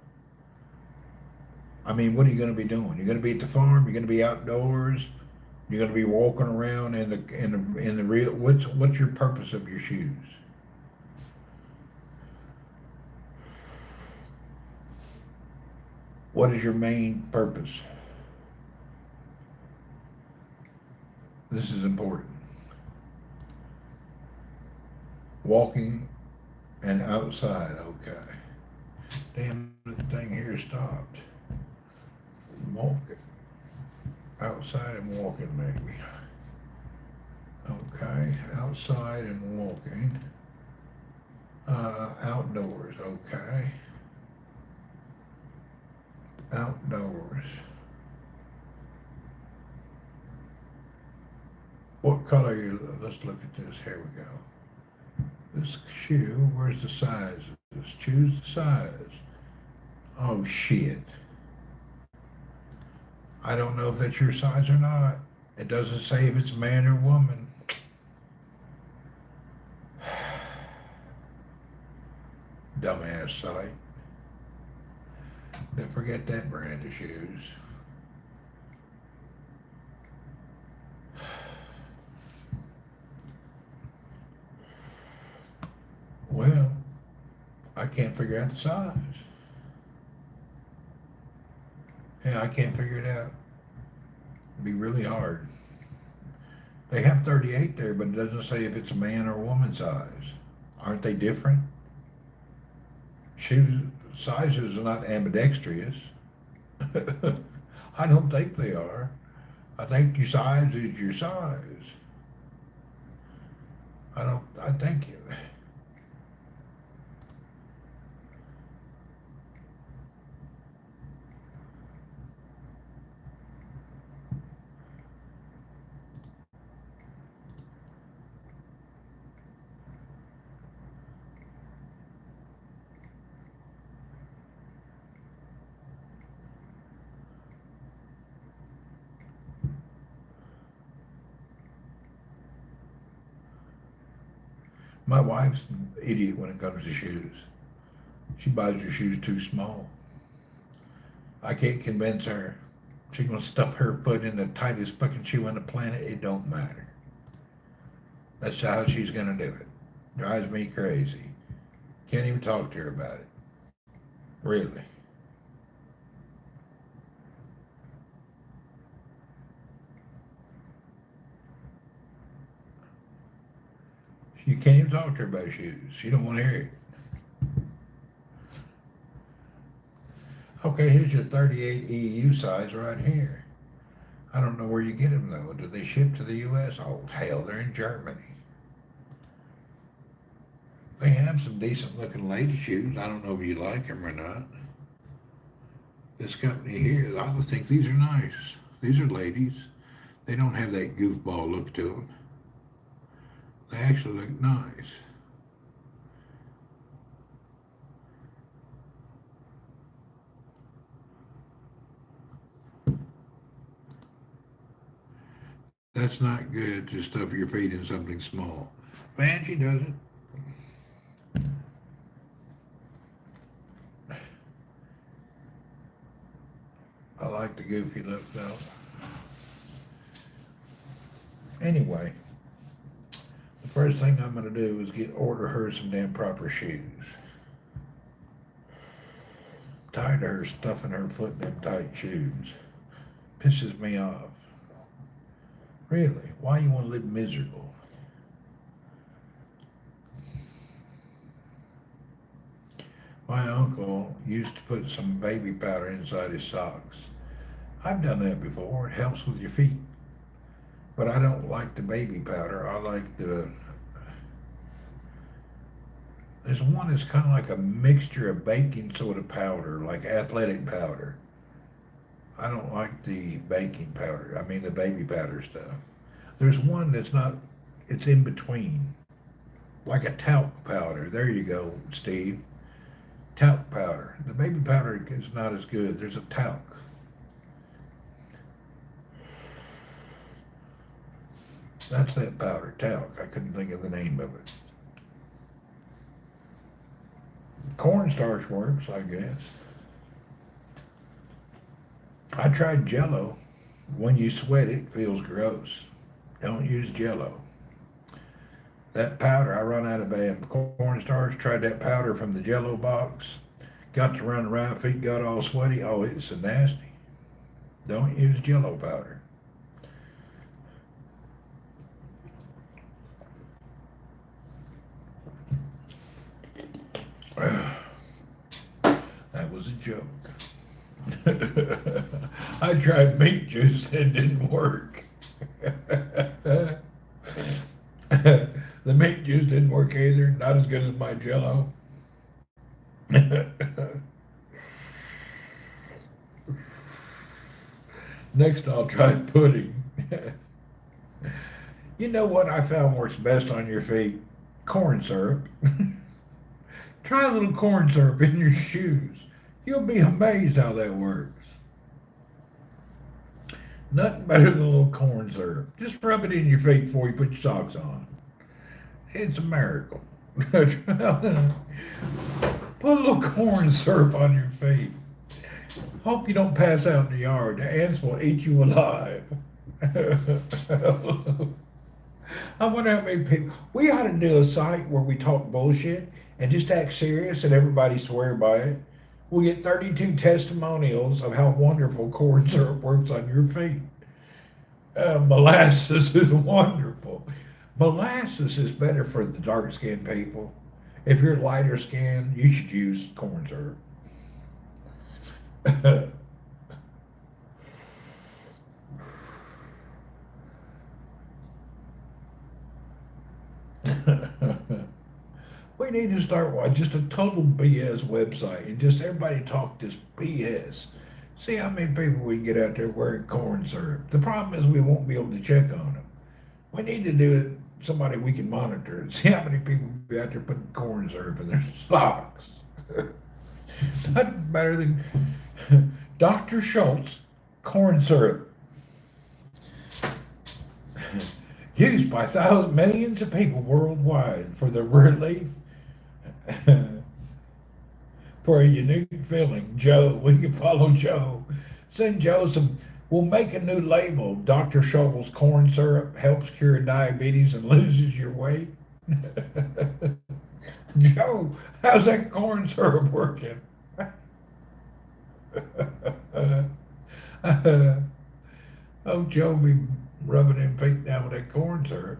I mean, what are you going to be doing? You're going to be at the farm? You're going to be outdoors? You're going to be walking around in the real. What's your purpose of your shoes? What is your main purpose? This is important. Walking and outside. Okay. Damn, the thing here stopped. Walking. Outside and walking, maybe. Okay, outside and walking. Outdoors, okay. Outdoors. What color you, let's look at this, here we go. This shoe, where's the size? Choose the size. Oh shit. I don't know if that's your size or not. It doesn't say if it's man or woman. Dumbass site. Don't forget that brand of shoes. Well, I can't figure out the size. Yeah, I can't figure it out. It'd be really hard. They have 38 there, but it doesn't say if it's a man or a woman size. Aren't they different? Shoe sizes are not ambidextrous. I don't think they are. I think your size is your size. I think it. My wife's an idiot when it comes to shoes. She buys her shoes too small. I can't convince her. She's gonna stuff her foot in the tightest fucking shoe on the planet. It don't matter. That's how she's gonna do it. Drives me crazy. Can't even talk to her about it. Really. You can't even talk to her about shoes. She don't want to hear it. Okay, here's your 38 EU size right here. I don't know where you get them though. Do they ship to the U.S.? Oh hell, they're in Germany. They have some decent looking lady shoes. I don't know if you like them or not. This company here, I just think these are nice. These are ladies. They don't have that goofball look to them. They actually look nice. That's not good to stuff your feet in something small. Man, she doesn't. I like the goofy look though. Anyway. The first thing I'm going to do is order her some damn proper shoes. Tired of her stuffing her foot in them tight shoes. Pisses me off. Really, why you want to live miserable? My uncle used to put some baby powder inside his socks. I've done that before. It helps with your feet. But I don't like the baby powder. I like there's one that's kind of like a mixture of baking soda powder, like athletic powder. I don't like the baking powder. I mean the baby powder stuff. There's one that's not, it's in between. Like a talc powder. There you go, Steve. Talc powder. The baby powder is not as good. There's a talc. That's that powder, talc. I couldn't think of the name of it. Cornstarch works, I guess. I tried Jello. When you sweat it, it feels gross. Don't use Jello. That powder, I run out of cornstarch. Tried that powder from the Jello box. Got to run around, feet got all sweaty. Oh, it's so nasty. Don't use Jello powder. That was a joke. I I tried meat juice and it didn't work. The meat juice didn't work either. Not as good as my Jello. Next, I'll try pudding. You know what I found works best on your feet? Corn syrup. Try a little corn syrup in your shoes. You'll be amazed how that works. Nothing better than a little corn syrup. Just rub it in your feet before you put your socks on. It's a miracle. Put a little corn syrup on your feet. Hope you don't pass out in the yard. The ants will eat you alive. I wonder how many people. We ought to do a site where we talk bullshit and just act serious and everybody swear by it. We'll get 32 testimonials of how wonderful corn syrup works on your feet. Molasses is wonderful. Molasses is better for the dark-skinned people. If you're lighter skinned, you should use corn syrup. We need to start just a total BS website and just everybody talk this BS. See how many people we can get out there wearing corn syrup. The problem is we won't be able to check on them. We need to do it somebody we can monitor and see how many people be out there putting corn syrup in their socks. That's better than Dr. Schultz corn syrup. Used by millions of people worldwide for the relief for a unique feeling. Joe, we can follow Joe. Send Joe some. We'll make a new label. Dr. Schultz's corn syrup helps cure diabetes and loses your weight. Joe, how's that corn syrup working? Oh, Joe be rubbing them feet down with that corn syrup.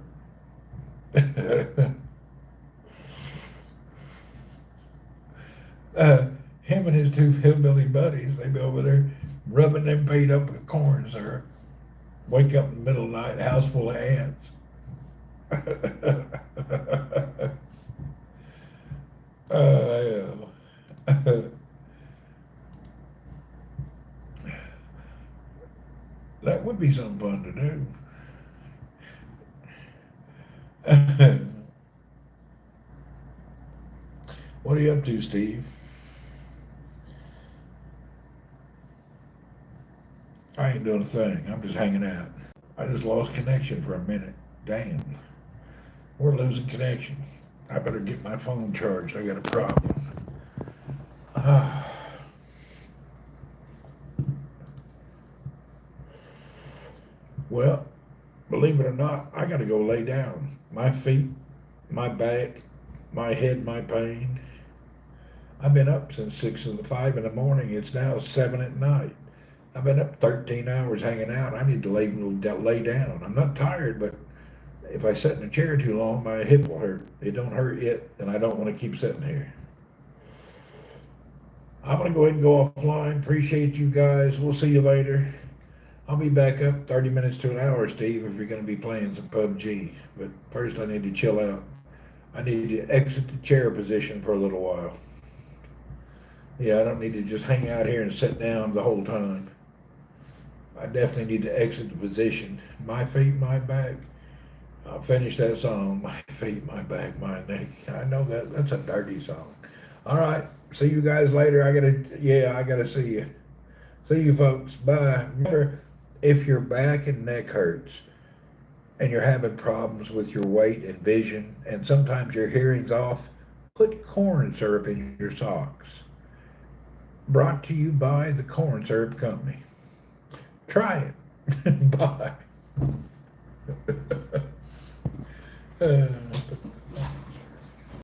Him and his two hillbilly buddies, they be over there rubbing them feet up with corn syrup. Wake up in the middle of the night, house full of ants. Yeah. That would be something fun to do. What are you up to, Steve? I ain't doing a thing. I'm just hanging out. I just lost connection for a minute. Damn. We're losing connection. I better get my phone charged. I got a problem. Well, believe it or not, I got to go lay down. My feet, my back, my head, my pain. I've been up since 5 in the morning. It's now 7 at night. I've been up 13 hours hanging out. I need to lay down. I'm not tired, but if I sit in a chair too long, my hip will hurt. It don't hurt yet, and I don't want to keep sitting here. I'm going to go ahead and go offline. Appreciate you guys. We'll see you later. I'll be back up 30 minutes to an hour, Steve, if you're going to be playing some PUBG. But first I need to chill out. I need to exit the chair position for a little while. Yeah, I don't need to just hang out here and sit down the whole time. I definitely need to exit the position. My feet, my back. I'll finish that song. My feet, my back, my neck. I know that's a dirty song. All right. See you guys later. I gotta see you. See you folks. Bye. Remember, if your back and neck hurts and you're having problems with your weight and vision and sometimes your hearing's off, put corn syrup in your socks. Brought to you by the Corn Syrup Company. Try it. Bye.